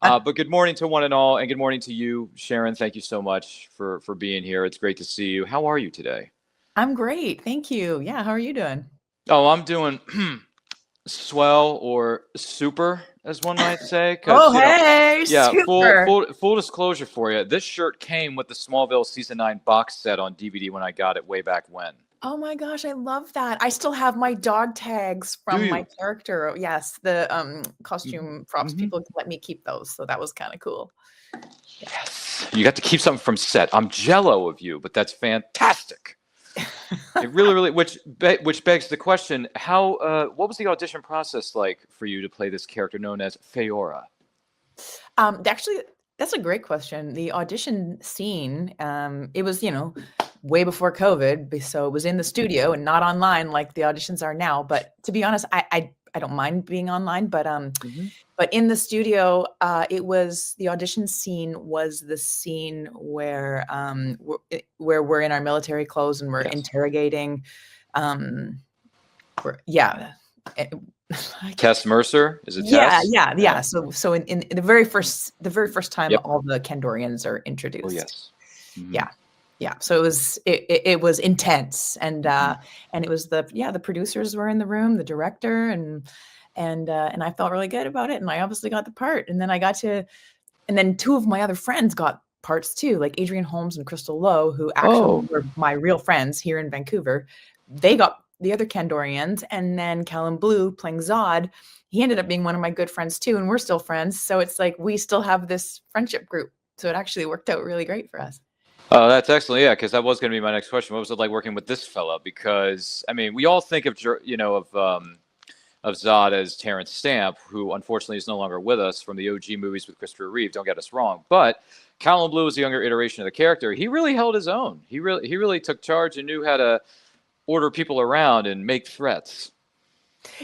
But good morning to one and all, and good morning to you, Sharon. Thank you so much for being here. It's great to see you. How are you today? I'm great. Thank you. Yeah, how are you doing? Oh, I'm doing swell or super, as one might say, because Oh, hey, yeah. Full super. full full disclosure for you. This shirt came with the Smallville season 9 box set on DVD when I got it way back when. Oh my gosh, I love that. I still have my dog tags Do from my you? character. Yes, the Hmm. costume props Hmm. people let me keep those, so that was kind of cool. Yes. You got to keep something from set. I'm jello of you, but that's fantastic. It really, really, which begs the question: how, what was the audition process like for you to play this character known as Feora? Actually, that's a great question. The audition scene, it was, way before COVID, so it was in the studio and not online like the auditions are now. But to be honest, I don't mind being online, Hmm. but in the studio, it was the audition scene was the scene where we're in our military clothes and we're Yes. interrogating. Yeah, eh, I Tess Mercer, is it yeah, Tess? yeah, Yeah. yeah. So in the very first time Yep. all the Kandorians are Oh introduced. yes. Hmm. Yeah. Yeah. So it was intense Hmm. and it was the producers were in the room, the director and I felt really good about it and I obviously got the part. And then two of my other friends got parts too, like Adrian Holmes and Crystal Lowe, who actually Oh. were my real friends here in Vancouver. They got the other Kandorians, and then Callum Blue playing Zod. He ended up being one of my good friends too, and we're still friends. So it's like we still have this friendship group. So it actually worked out really great for us. Oh, that's excellent. Yeah, because that was going to be my next question. What was it like working with this fella? Because I mean, we all think of of Zod as Terrence Stamp, who unfortunately is no longer with us from the OG movies with Christopher Reeve. Don't get us wrong, but Callum Blue was a younger iteration of the character. He really held his own. He really took charge and knew how to order people around and make threats.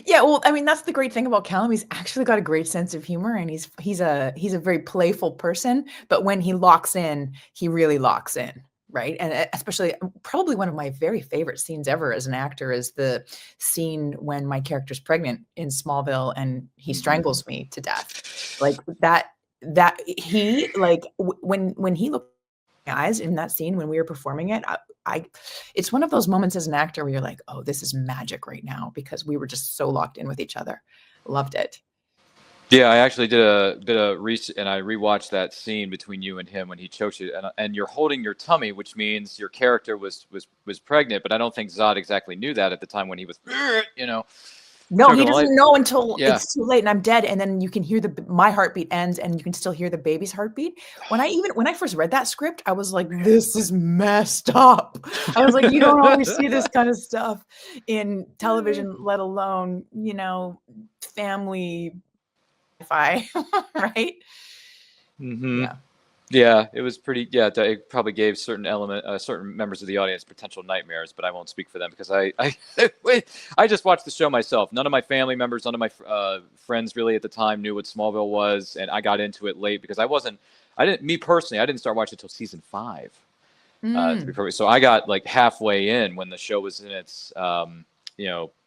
Yeah, well, I mean, that's the great thing about Callum. He's actually got a great sense of humor, and he's a very playful person. But when he locks in, he really locks in, right? And especially, probably one of my very favorite scenes ever as an actor is the scene when my character's pregnant in Smallville, and he Hmm. strangles me to death, like that. That he like when he looked in my eyes in that scene when we were performing it, I it's one of those moments as an actor where you're like, "Oh, this is magic right now," because we were just so locked in with each other. Loved it. Yeah, I actually did a bit of research, and I rewatched that scene between you and him when he chokes you, and you're holding your tummy, which means your character was pregnant. But I don't think Zod exactly knew that at the time when he was, you know, No, choking he the life. doesn't know until Yeah. it's too late and I'm dead, and then you can hear my heartbeat ends, and you can still hear the baby's heartbeat. When I first read that script, I was like, "This is messed up." I was like, "You don't always see this kind of stuff in television, let alone, family sci-fi," right? Hmm. Yeah. Yeah, it was pretty. Yeah, it probably gave certain members of the audience potential nightmares, but I won't speak for them because I just watched the show myself. None of my family members, none of my friends really at the time knew what Smallville was, and I got into it late because I didn't. Me personally, I didn't start watching until season 5. To be Mm. perfect, so I got like halfway in when the show was in its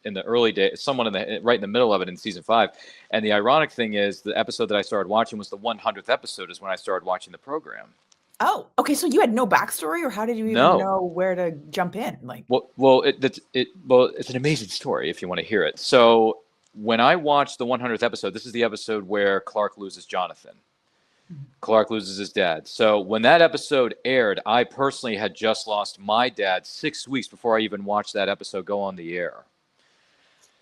in the early days, someone in the right in the middle of it in season 5. And the ironic thing is, the episode that I started watching was the 100th episode. Is when I started watching the program. Oh, okay, so you had no backstory, or how did you even No, know where to jump in? Like well, it's an amazing story if you want to hear it. So when I watched the 100th episode, this is the episode where Clark loses Jonathan. Mhm. Clark loses his dad. So when that episode aired, I personally had just lost my dad 6 weeks before I even watched that episode go on the air.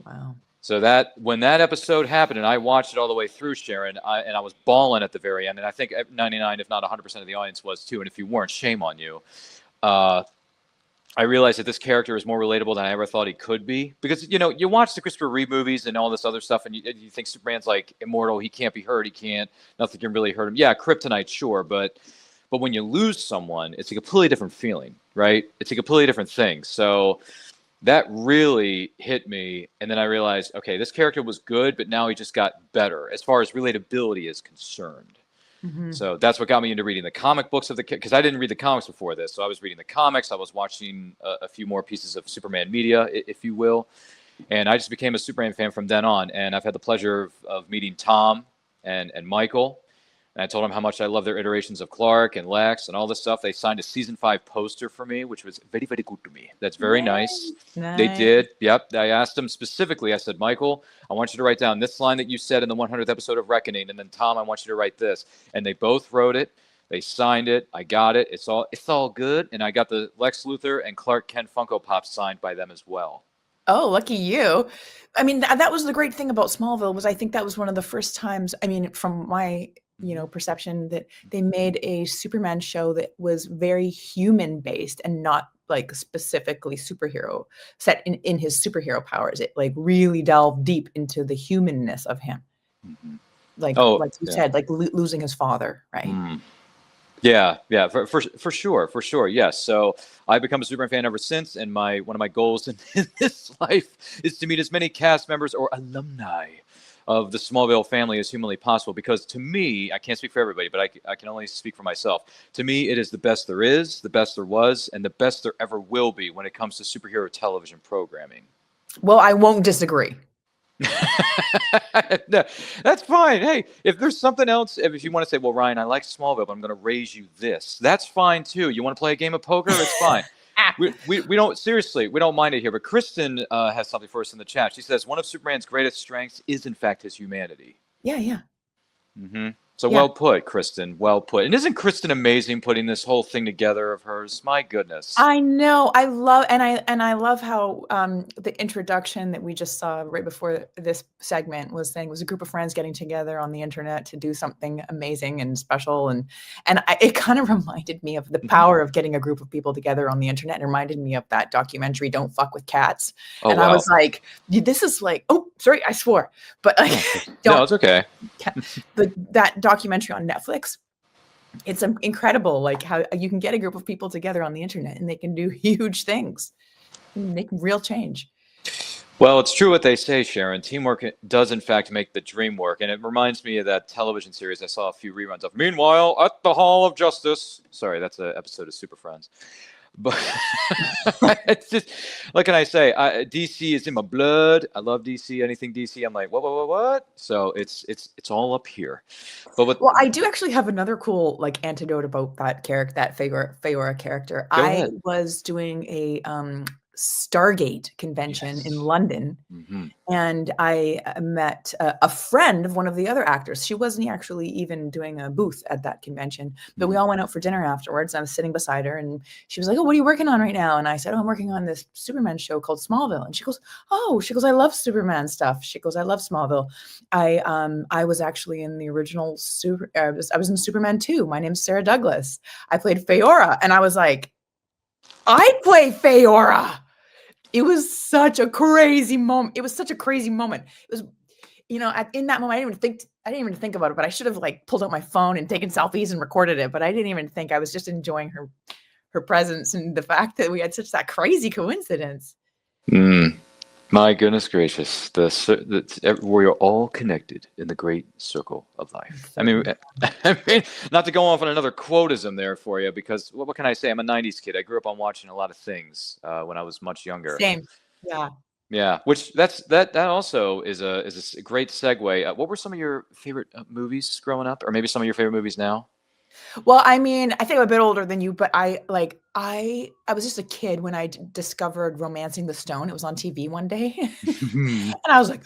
Wow. So that when that episode happened, and I watched it all the way through, Sharon, and I was bawling at the very end, and I think 99, if not 100% of the audience was too. And if you weren't, shame on you. Uh, I realized that this character is more relatable than I ever thought he could be. Because you watch the Christopher Reeve movies and all this other stuff, and you think Superman's like immortal. He can't be hurt. He can't. Nothing can really hurt him. Yeah, kryptonite, sure, but when you lose someone, it's a completely different feeling, right? It's a completely different thing. So that really hit me, and then I realized, okay, this character was good, but now he just got better as far as relatability is concerned. Mhm. So that's what got me into reading the comic books of the, because I didn't read the comics before this. So I was reading the comics. I was watching a few more pieces of Superman media, if you will, and I just became a Superman fan from then on. And I've had the pleasure of meeting Tom and Michael. And I told them how much I love their iterations of Clark and Lex and all this stuff. They signed a season 5 poster for me, which was very, very good to me. That's very nice. They Nice. did. Yep. I asked them specifically. I said, Michael, I want you to write down this line that you said in the 100th episode of Reckoning. And then Tom, I want you to write this. And they both wrote it. They signed it. I got it. It's all good. And I got the Lex Luthor and Clark Kent Funko Pop signed by them as well. Oh, lucky you. I mean, that was the great thing about Smallville was I think that was one of the first times, I mean, from my, perception that they made a Superman show that was very human based and not like specifically superhero set in his superhero powers. It like really delved deep into the humanness of him. Mm-hmm. Like you said, like losing his father, right? Mm. Yeah, for sure, yes. So I've become a Superman fan ever since, and one of my goals in this life is to meet as many cast members or alumni of the Smallville family as humanly possible. Because to me, I can't speak for everybody, but I can only speak for myself. To me, it is the best there is, the best there was, and the best there ever will be when it comes to superhero television programming. Well, I won't disagree. No, that's fine. Hey, if there's something else, if you want to say, well, Ryan, I like Smallville, but I'm going to raise you this, that's fine too. You want to play a game of poker? It's fine. we don't, seriously, we don't mind it here. But Kristen has something for us in the chat. She says one of Superman's greatest strengths is in fact his humanity. Yeah. Mm-hmm. So well put, Kristen. Well put. And isn't Kristen amazing putting this whole thing together of hers? My goodness. I know. I love I love how the introduction that we just saw right before this segment was saying it was a group of friends getting together on the internet to do something amazing and special, and it kind of reminded me of the power of getting a group of people together on the internet. It reminded me of that documentary "Don't Fuck with Cats," and I was like, "This is like, oh, sorry, I swore, but like, no, it's okay." That documentary on Netflix, it's incredible, like how you can get a group of people together on the internet and they can do huge things and make real change. Well, it's true what they say, Sharon. Teamwork does in fact make the dream work. And it reminds me of that television series I saw a few reruns of. Meanwhile, at the Hall of Justice. Sorry, that's an episode of Super Friends. But it's just, what can I say? DC is in my blood. I love DC. Anything DC, I'm like, what? So it's all up here. But well, I do actually have another cool like anecdote about that character, that Feyora character. Go ahead. I was doing a Stargate convention in London, and I met a friend of one of the other actors. She wasn't actually even doing a booth at that convention, but we all went out for dinner afterwards. I was sitting beside her, and she was like, "Oh, what are you working on right now?" And I said, "Oh, I'm working on this Superman show called Smallville." And she goes, "Oh," she goes, "I love Superman stuff." She goes, "I love Smallville. I was actually in the original I was in Superman 2. My name's Sarah Douglas. I played Feyora." And I was like, "I play Feyora." It was such a crazy moment. It was, in that moment, I didn't even think about it, but I should have like pulled out my phone and taken selfies and recorded it. But I didn't even think. I was just enjoying her presence and the fact that we had such that crazy coincidence. My goodness gracious. We're all connected in the great circle of life. I mean, not to go off on another quotism there for you, because what can I say? I'm a 90s kid. I grew up on watching a lot of things when I was much younger. Same. Yeah. Which that also is a great segue. What were some of your favorite movies growing up, or maybe some of your favorite movies now? Well, I mean, I think I'm a bit older than you, but I was just a kid when I discovered Romancing the Stone. It was on TV one day, and I was like,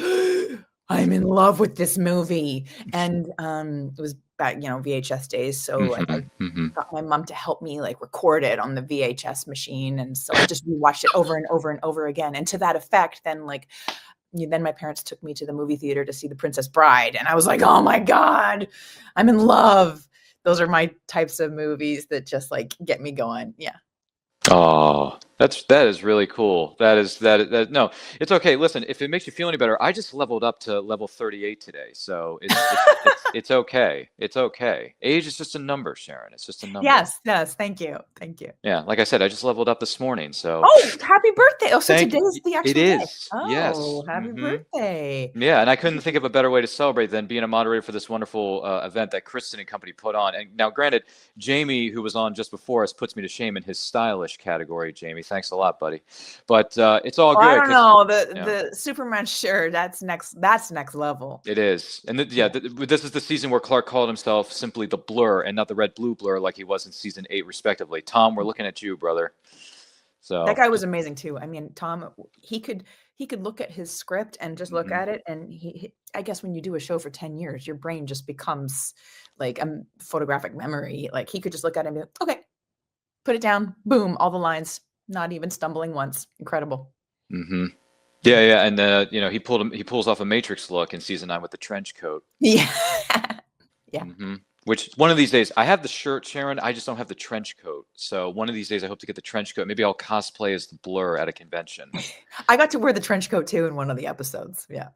"I'm in love with this movie." And it was back, VHS days, so like I got my mom to help me like record it on the VHS machine, and so I just rewatched it over and over and over again. And to that effect, then my parents took me to the movie theater to see The Princess Bride, and I was like, "Oh my God, I'm in love." Those are my types of movies that just like get me going. Yeah. Oh, that is really cool. That no, it's okay. Listen, if it makes you feel any better, I just leveled up to level 38 today. So it's okay. It's okay. Age is just a number, Sharon. It's just a number. Yes. Thank you. Yeah, like I said, I just leveled up this morning. So happy birthday. Oh, so today is the actual day. It is. Yes. Happy birthday. Yeah, and I couldn't think of a better way to celebrate than being a moderator for this wonderful event that Kristen and company put on. And now, granted, Jamie, who was on just before us, puts me to shame in his stylish French category, Jamie. Thanks a lot, buddy. But it's all Oh, good. I don't know. Yeah. The Superman, sure, that's next level. It is. And this is the season where Clark called himself simply the Blur and not the Red Blue Blur like he was in season 8, respectively. Tom, we're looking at you, brother. So that guy was amazing too. I mean, Tom, he could look at his script and just look at it, and I guess when you do a show for 10 years, your brain just becomes like a photographic memory. Like he could just look at it and be like, okay, put it down, boom, all the lines, not even stumbling once. Incredible. Yeah, and he pulls off a Matrix look in season 9 with the trench coat. Yeah. Yeah. Which one of these days, I have the shirt, Sharon. I just don't have the trench coat. So one of these days, I hope to get the trench coat. Maybe I'll cosplay as the Blur at a convention. I got to wear the trench coat too in one of the episodes. Yeah.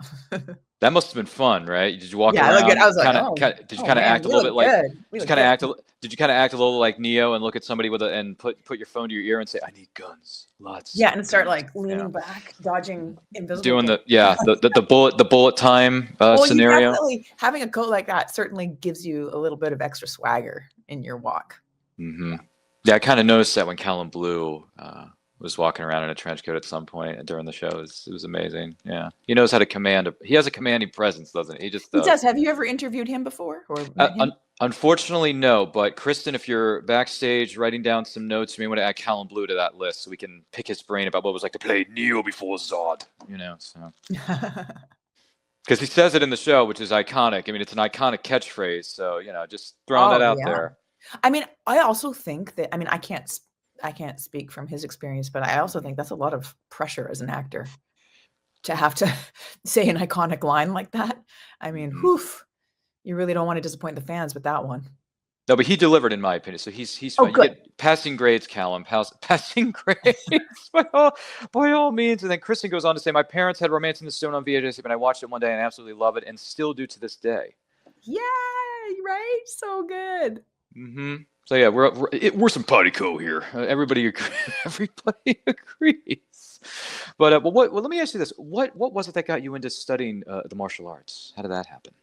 That must have been fun, right? Did you walk Yeah, I around? looked good. I was like, Did you kind of act a little bit like? Did you kind of act a little like Neo and look at somebody and put your phone to your ear and say, "I need guns, lots." Yeah, and start like leaning back, dodging invisible. Doing the bullet time scenario. Definitely having a coat like that certainly gives you a little bit of extra swagger in your walk. Yeah, I kind of noticed that when Callum Blue was walking around in a trench coat at some point during the show. It was amazing. Yeah, he knows how to command. He has a commanding presence, doesn't he? He does. Have you ever interviewed him before? Or met him? Unfortunately, no. But Kristen, if you're backstage writing down some notes, you may want to add Callum Blue to that list so we can pick his brain about what it was like to play Neo before Zod. So. Because he says it in the show, which is iconic. I mean, it's an iconic catchphrase. So just throwing that out there. I mean, I also think that. I mean, I can't speak from his experience, but I also think that's a lot of pressure as an actor to have to say an iconic line like that. I mean, you really don't want to disappoint the fans with that one. No, but he delivered, in my opinion. So he's fine. Good. You get passing grades, Callum. Passing grades by all means. And then Kristen goes on to say, "My parents had Romance in the Stone on VHS, and I watched it one day and I absolutely love it, and still do to this day." Yeah, right. So good. So yeah, we're simpatico here. Everybody agrees. But let me ask you this: what was it that got you into studying the martial arts? How did that happen?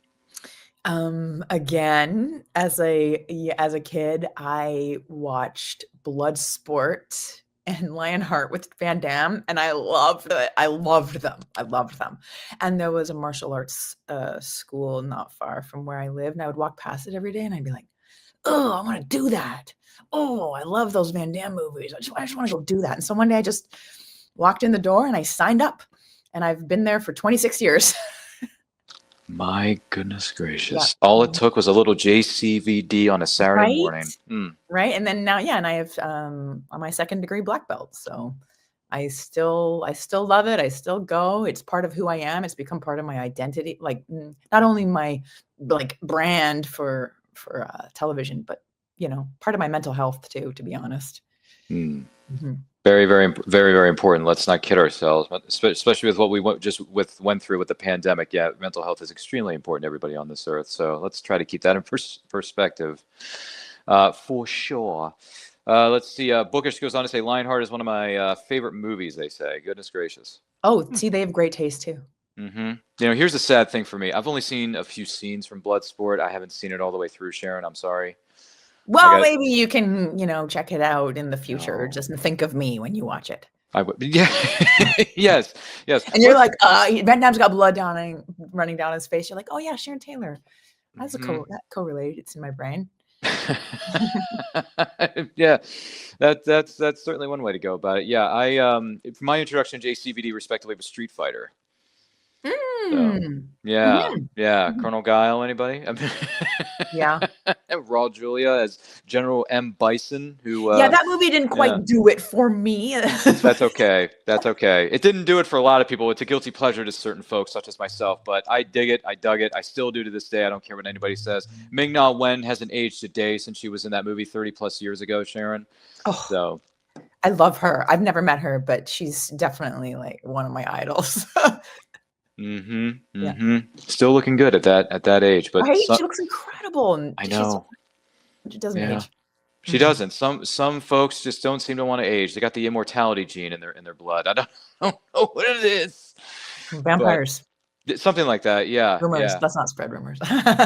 Again, as a kid, I watched Bloodsport and Lionheart with Van Damme, and I loved it. I loved them. And there was a martial arts school not far from where I lived, and I would walk past it every day, and I'd be like, "Oh, I want to do that. Oh, I love those Van Damme movies. I just want to go do that." And so one day I just walked in the door and I signed up, and I've been there for 26 years. My goodness gracious. Yeah. All it took was a little JCVD on a Saturday morning. Right. And then now, and I have my 2nd degree black belt. So I still love it. I still go. It's part of who I am. It's become part of my identity. Like not only my brand for television, but part of my mental health too, to be honest. Very, very, very, very important. Let's not kid ourselves, especially with what we went through with the pandemic. Yeah, mental health is extremely important to everybody on this earth. So let's try to keep that in perspective, for sure. Let's see. Bookish goes on to say, "Lionheart is one of my favorite movies." They say, "Goodness gracious." Oh, see, they have great taste too. Here's the sad thing for me. I've only seen a few scenes from Bloodsport. I haven't seen it all the way through, Sharon. I'm sorry. Well, maybe you can, check it out in the future. No. Just think of me when you watch it. I would. Yeah. Yes. And you're like, Van Damme's got blood running down his face. You're like, oh yeah, Sharon Taylor. That's correlated. It's in my brain. Yeah, that's certainly one way to go about it. Yeah, my introduction to JCVD respectively was Street Fighter. So, yeah. Colonel Guile, anybody? Yeah. Raul Julia as General M. Bison, who that movie didn't quite do it for me. That's okay. It didn't do it for a lot of people. It's a guilty pleasure to certain folks, such as myself. But I dig it. I dug it. I still do to this day. I don't care what anybody says. Ming-Na Wen hasn't aged a day since she was in that movie 30 plus years ago, Sharon. Oh, so I love her. I've never met her, but she's definitely like one of my idols. Still looking good at that age, but she looks incredible. And I know she doesn't age. She doesn't. Some folks just don't seem to want to age. They got the immortality gene in their blood. I don't know what it is. Vampires. Something like that. Yeah, Rumors. yeah. Let's not spread rumors.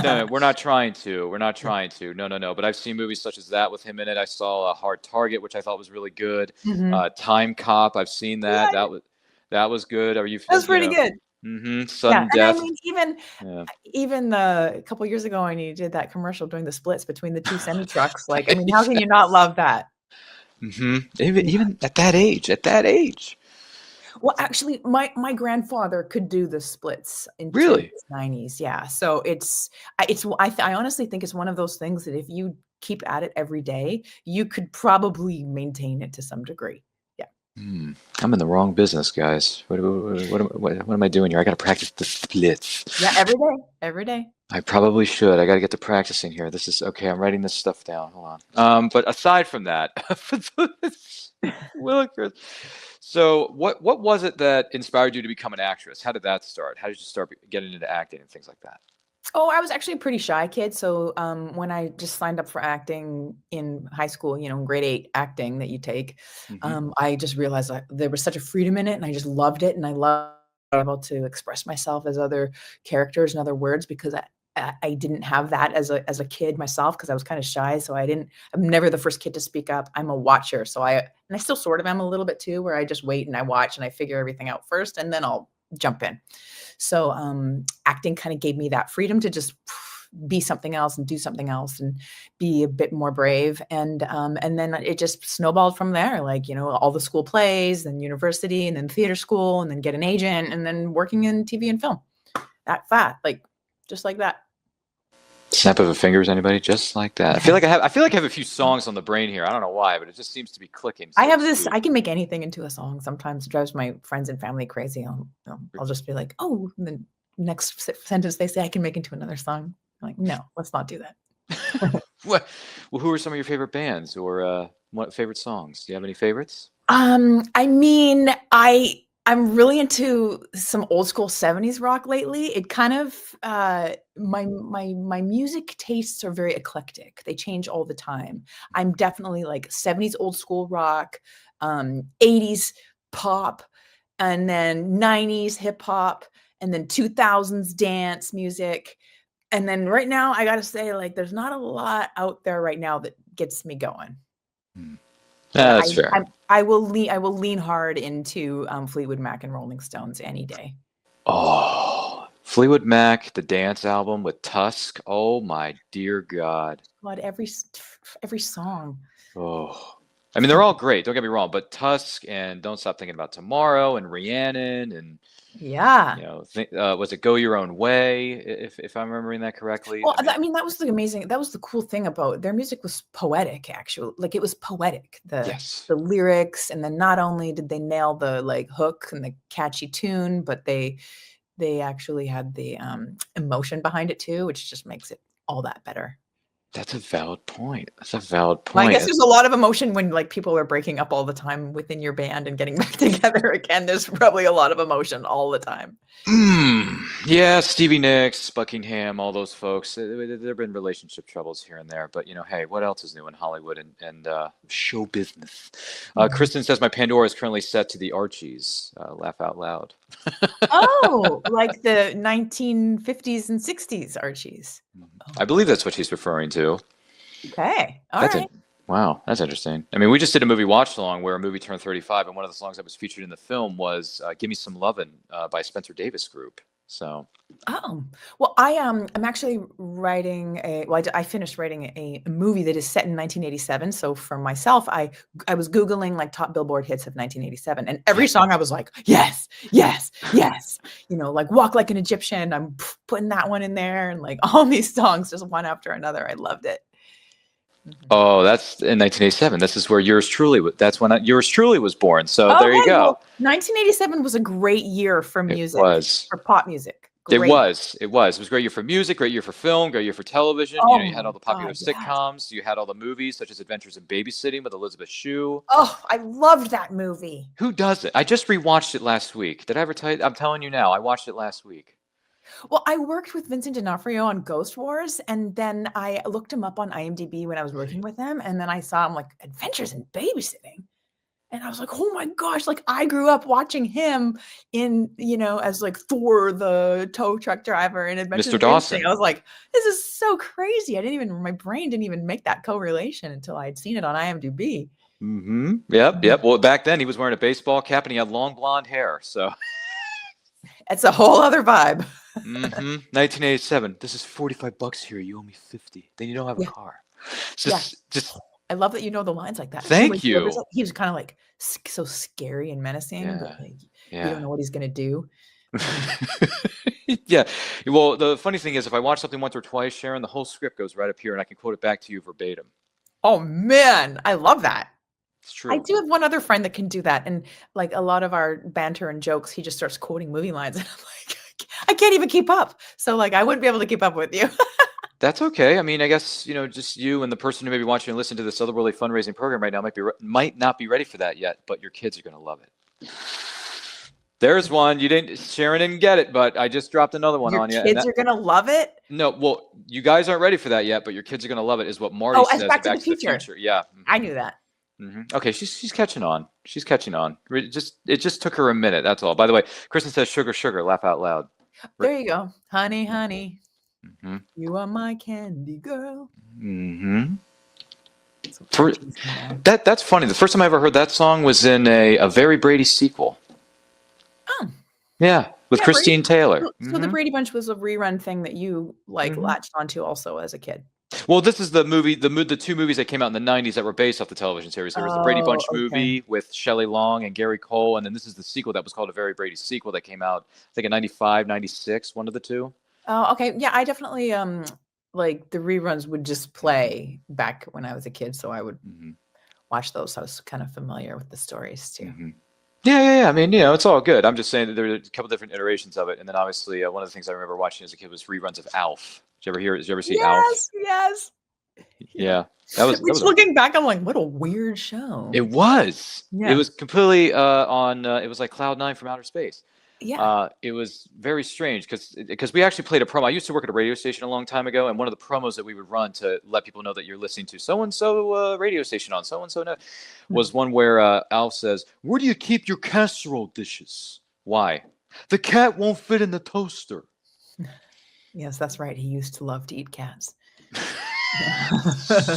No, we're not trying to. We're not trying to. No, no, no. But I've seen movies such as that with him in it. I saw a Hard Target, which I thought was really good. Mhm. Time Cop. I've seen that. Yeah, That was good. Are you that's you pretty know? good. Yeah, Sudden and I death. mean, Yeah. even a couple years ago when you did that commercial doing the splits between the 2 semi trucks, like, I mean, how can you not love that? Even at that age. At that age. Well, actually, my grandfather could do the splits into Really. his 90s, yeah, so I honestly think it's one of those things that if you keep at it every day, you could probably maintain it to some degree. Yeah. I'm in the wrong business, guys. What am I doing here? I got to practice the splits. Yeah, every day, every day. I probably should. I got to get to practicing here. This is okay. I'm writing this stuff down. Hold on. But aside from that, Willikers. So, what was it that inspired you to become an actress? How did that start? How did you start getting into acting and things like that? Oh, I was actually a pretty shy kid, so, when I just signed up for acting in high school, grade 8 acting that you take, Hmm. I just realized there was such a freedom in it, and I just loved it, and I loved being able to express myself as other characters and other words because I didn't have that as a kid myself because I was kinda shy, so I'm never the first kid to speak up. I'm a watcher, and I still sort of am a little bit too, where I just wait and I watch and I figure everything out first, and then I'll jump in. So, acting kind of gave me that freedom to just be something else and do something else and be a bit more brave. And then it just snowballed from there. Like, all the school plays, then university, and then theater school, and then get an agent, and then working in TV and film. That fat, like just like that. Snap of a fingers, anybody? Just like that. I feel like I have a few songs on the brain here. I don't know why, but it just seems to be clicking, I so to have this. speak. I can make anything into a song. Sometimes it drives my friends and family crazy. I'll just be like, oh, and then next sentence they say I can make into another song. I'm like, no, let's not do that. What? Well, who are some of your favorite bands or what favorite songs? Do you have any favorites? I mean, I'm really into some old school 70s rock lately. It kind of my music tastes are very eclectic. They change all the time. I'm definitely like 70s old school rock, 80s pop, and then 90s hip hop, and then 2000s dance music. And then right now, I gotta say, like, there's not a lot out there right now that gets me going. Hmm. But Yeah, that's fair. I will lean hard into, Fleetwood Mac and Rolling Stones any day. Oh, Fleetwood Mac, the dance album with Tusk. Oh my dear God. God, every song. Oh, I mean, they're all great. Don't get me wrong, but Tusk and Don't Stop Thinking About Tomorrow and Rhiannon and Yeah. was it Go Your Own Way? If I'm remembering that correctly. Well, I mean, that was the cool thing about their music was poetic, actually. Like, it was poetic, yes, the lyrics, and then not only did they nail the, like, hook and the catchy tune, but they actually had the, emotion behind it too, which just makes it all that better. that's a valid point. That's a valid Well, I point. guess there's a lot of emotion when, like, people are breaking up all the time within your band and getting back together again. There's probably a lot of emotion all the time. Yeah, Stevie Nicks, Buckingham, all those folks. There have been relationship troubles here and there, but hey, what else is new in Hollywood and show business? Mhm. Kristen says my Pandora is currently set to the Archies. Laugh out loud. Oh, like the 1950s and 60s Archies. I Oh, believe that's what she's referring to. okay. All That's right. it. Wow, that's interesting. I mean, we just did a movie watch along where a movie turned 35, and one of the songs that was featured in the film was "Give Me Some Lovin'" by Spencer Davis Group. So, Oh, well, I'm actually writing I finished writing a movie that is set in 1987. So for myself, I was Googling like top Billboard hits of 1987, and every yeah, song I was like, yes, yes, yes. Like Walk Like an Egyptian. I'm putting that one in there, and like all these songs, just one after another. I loved it. Mhm. oh, that's in 1987. This is where that's when yours truly was born. So there you Okay, go. well, 1987 was a great year for It music, was. for pop music. It Great. was. It was. It was a great year for music, great year for film, great year for television. Oh You had all my the popular God, yes. sitcoms. You had all the movies such as Adventures in Babysitting with Elizabeth Shue. Oh, I loved that movie. Who does it? I just rewatched it last week. Did I ever tell you? I'm telling you now. I watched it last week. Well, I worked with Vincent D'Onofrio on Ghost Wars, and then I looked him up on IMDb when I was working with him, and then I saw him like Adventures in Babysitting. And I was like, oh my gosh, like I grew up watching him in, as like Thor, the tow truck driver in Adventures Mr. in Babysitting. Dawson. I was like, this is so crazy. My brain didn't even make that correlation until I'd seen it on IMDb. Mm-hmm. Yep. Well, back then he was wearing a baseball cap and he had long blonde hair. So It's a whole other vibe. 1987. This is $45 here. You owe me 50. Then you don't have a car. It's just I love that you know the lines like that. Thank you. He was kind of like so scary and menacing, but like you don't know what he's gonna do. Yeah. Well, the funny thing is, if I watch something once or twice, Sharon, the whole script goes right up here, and I can quote it back to you verbatim. Oh man, I love that. It's true. I do have one other friend that can do that, and like a lot of our banter and jokes, he just starts quoting movie lines, and I'm like, I can't even keep up. So like, I wouldn't be able to keep up with you. That's okay. I mean, I guess, just you and the person who may be watching and listening to this Otherworldly Fundraising program right now might not be ready for that yet, but your kids are going to love it. There's one. Sharon didn't get it, but I just dropped another one on you. Your kids are going to love it? No, well, you guys aren't ready for that yet, but your kids are going to love it is what Marty says. Back to the Future. Yeah. I knew that. Mm-hmm. Okay, she's catching on. She's catching on. It just took her a minute. That's all. By the way, Kristen says, "Sugar, sugar." Laugh out loud. There you go, honey, honey. Mm-hmm. You are my candy girl. Mm-hmm. That's funny. The first time I ever heard that song was in a Very Brady sequel. Oh. Yeah, with Christine Taylor. So the Brady Bunch was a rerun thing that you latched onto also as a kid. Well, this is the movie, the two movies that came out in the 90s that were based off the television series. There was the Brady Bunch movie with Shelley Long and Gary Cole, and then this is the sequel that was called A Very Brady sequel that came out, I think, in 95, 96, one of the two. Oh, okay. Yeah, I definitely, like, the reruns would just play back when I was a kid, so I would watch those. I was kind of familiar with the stories, too. Yeah. I mean, it's all good. I'm just saying that there are a couple different iterations of it, and then obviously one of the things I remember watching as a kid was reruns of Alf. Did you ever see Alf? Yes. Yeah, that was looking back, I'm like, what a weird show. It was. Yeah. It was completely on. It was like Cloud9 from outer space. Yeah. It was very strange because we actually played a promo. I used to work at a radio station a long time ago, and one of the promos that we would run to let people know that you're listening to so and so radio station on so and so was one where Alf says, "Where do you keep your casserole dishes? Why? The cat won't fit in the toaster." Yes, that's right. He used to love to eat cats.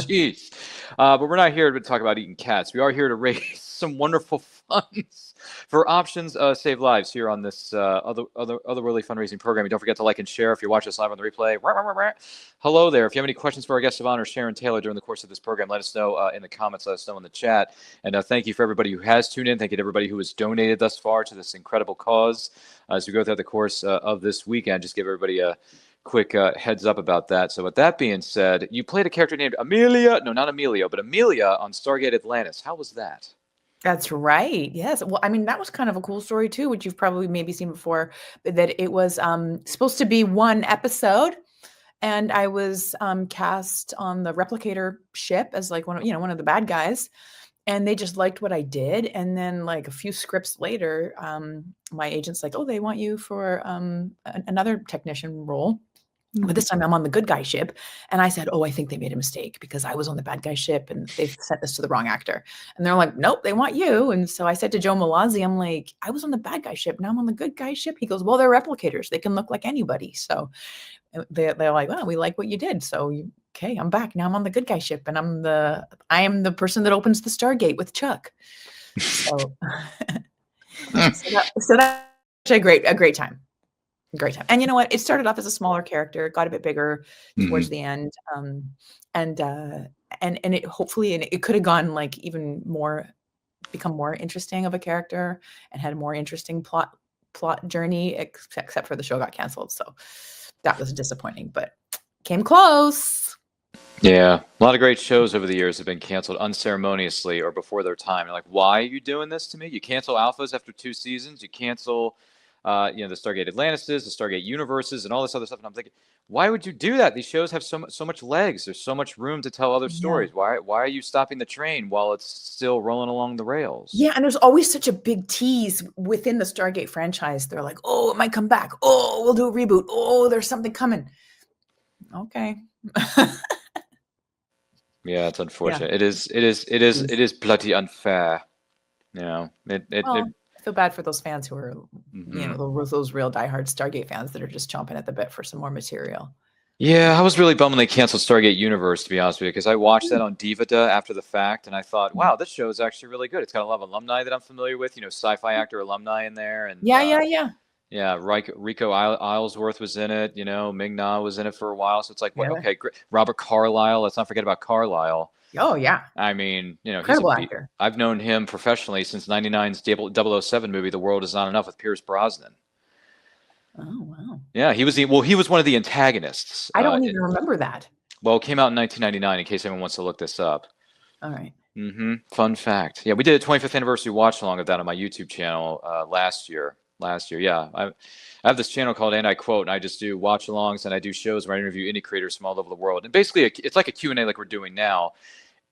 Jeez. But we're not here to talk about eating cats. We are here to raise some wonderful funds for Options Save Lives here on this Otherworldly Fundraising program. And don't forget to like and share if you're watching us live on the replay. Hello there. If you have any questions for our guest of honor, Sharon Taylor, during the course of this program, let us know in the comments. Let us know in the chat. And thank you for everybody who has tuned in. Thank you to everybody who has donated thus far to this incredible cause. As we go through the course of this weekend, just give everybody a quick heads up about that. So with that being said, you played a character named Amelia. No, not Emilio, but Amelia on Stargate Atlantis. How was that? That's right. Yes. Well, I mean, that was kind of a cool story too, which you've probably maybe seen before, that it was supposed to be one episode. And I was cast on the replicator ship as like one of the bad guys. And they just liked what I did. And then like a few scripts later, my agent's like, oh, they want you for another technician role. But this time I'm on the good guy ship. And I said, oh, I think they made a mistake because I was on the bad guy ship and they've sent this to the wrong actor. And they're like, nope, they want you. And so I said to Joe Malazzi, I'm like, I was on the bad guy ship. Now I'm on the good guy ship. He goes, well, they're replicators. They can look like anybody. So they're like, well, we like what you did. So okay, I'm back. Now I'm on the good guy ship. And I am the person that opens the Stargate with Chuck. So, so that's a great time. Great time. And you know what? It started off as a smaller character, it got a bit bigger towards the end. And it hopefully, and it could have gone like even more, become more interesting of a character and had a more interesting plot journey, except for the show got canceled. So that was disappointing, but came close. Yeah. A lot of great shows over the years have been canceled unceremoniously or before their time. You're like, why are you doing this to me? You cancel Alphas after 2 seasons. You cancel the Stargate Atlantises, the Stargate universes, and all this other stuff. And I'm thinking, why would you do that? These shows have so much legs. There's so much room to tell other stories. Why are you stopping the train while it's still rolling along the rails? Yeah, and there's always such a big tease within the Stargate franchise. They're like, oh, it might come back. Oh, we'll do a reboot. Oh, there's something coming. Okay. Yeah, it's unfortunate. Yeah. It is bloody unfair. You know, Well, I feel bad for those fans who are, mm-hmm. those real diehard Stargate fans that are just chomping at the bit for some more material. Yeah, I was really bummed when they canceled Stargate Universe, to be honest with you, because I watched that on Divida after the fact, and I thought, wow, this show is actually really good. It's got a lot of alumni that I'm familiar with, sci-fi actor alumni in there, and Yeah. yeah, Rico Islesworth was in it, Ming Na was in it for a while, so it's like, what? Yeah. Okay, great. Robert Carlyle, let's not forget about Carlyle. Oh, yeah. I mean, Incredible actor. I've known him professionally since '99's 007 movie, The World Is Not Enough, with Pierce Brosnan. Oh, wow. Yeah, he was one of the antagonists. I don't even remember that. Well, it came out in 1999, in case anyone wants to look this up. All right. Fun fact. Yeah, we did a 25th anniversary watch along of that on my YouTube channel last year. Yeah, I have this channel called And I Quote, and I just do watch alongs and I do shows where I interview indie creators from all over the world. And basically, it's like a Q&A like we're doing now.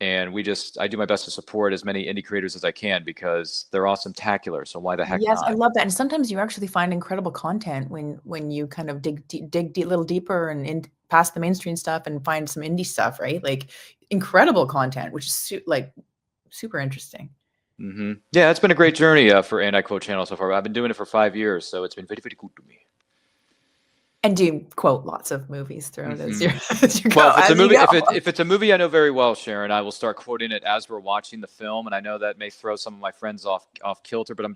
And I do my best to support as many indie creators as I can because they're awesome-tacular. So why the heck Yes, not? I love that. And sometimes you actually find incredible content when you kind of dig a little deeper and in past the mainstream stuff and find some indie stuff, right? Like incredible content, which is super interesting. Yeah, it's been a great journey for And I Quote channel so far. I've been doing it for 5 years, so it's been very, very good to me. And do you quote lots of movies throughout as you go? Well, if it's a movie I know very well, Sharon, I will start quoting it as we're watching the film, and I know that may throw some of my friends off kilter, but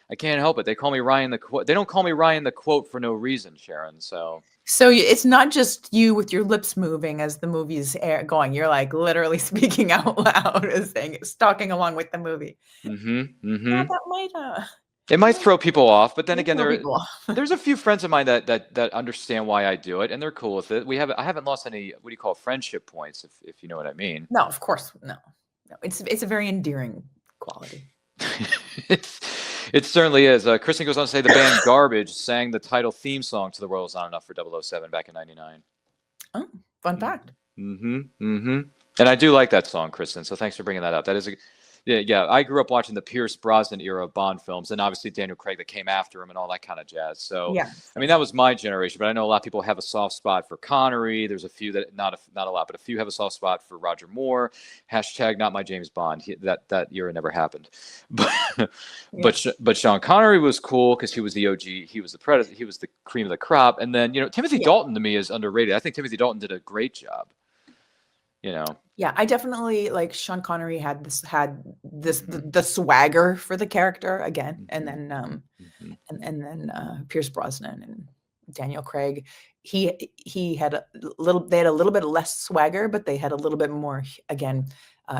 I can't help it. They call me Ryan the Quote. They don't call me Ryan the Quote for no reason, Sharon. So it's not just you with your lips moving as the movie's going. You're like literally speaking out loud as saying, talking along with the movie. Yeah, that might. It might throw people off, but then again, there's a few friends of mine that understand why I do it, and they're cool with it. I haven't lost any, what do you call, friendship points, if you know what I mean. No, of course, no. It's a very endearing quality. It certainly is. Kristen goes on to say the band Garbage sang the title theme song to The World Is Not Enough for 007 back in '99. Oh, fun fact. And I do like that song, Kristen. So thanks for bringing that up. That is Yeah, I grew up watching the Pierce Brosnan era of Bond films, and obviously Daniel Craig that came after him and all that kind of jazz. So, yeah. I mean, that was my generation, but I know a lot of people have a soft spot for Connery. There's a few that, not a lot, but a few have a soft spot for Roger Moore. # not my James Bond. That era never happened. But Sean Connery was cool because he was the OG. He was the predator. He was the cream of the crop. And then, Timothy Dalton to me is underrated. I think Timothy Dalton did a great job. Yeah, I definitely like Sean Connery had the swagger for the character again, and then and then Pierce Brosnan and Daniel Craig. He had they had a little bit less swagger, but they had a little bit more again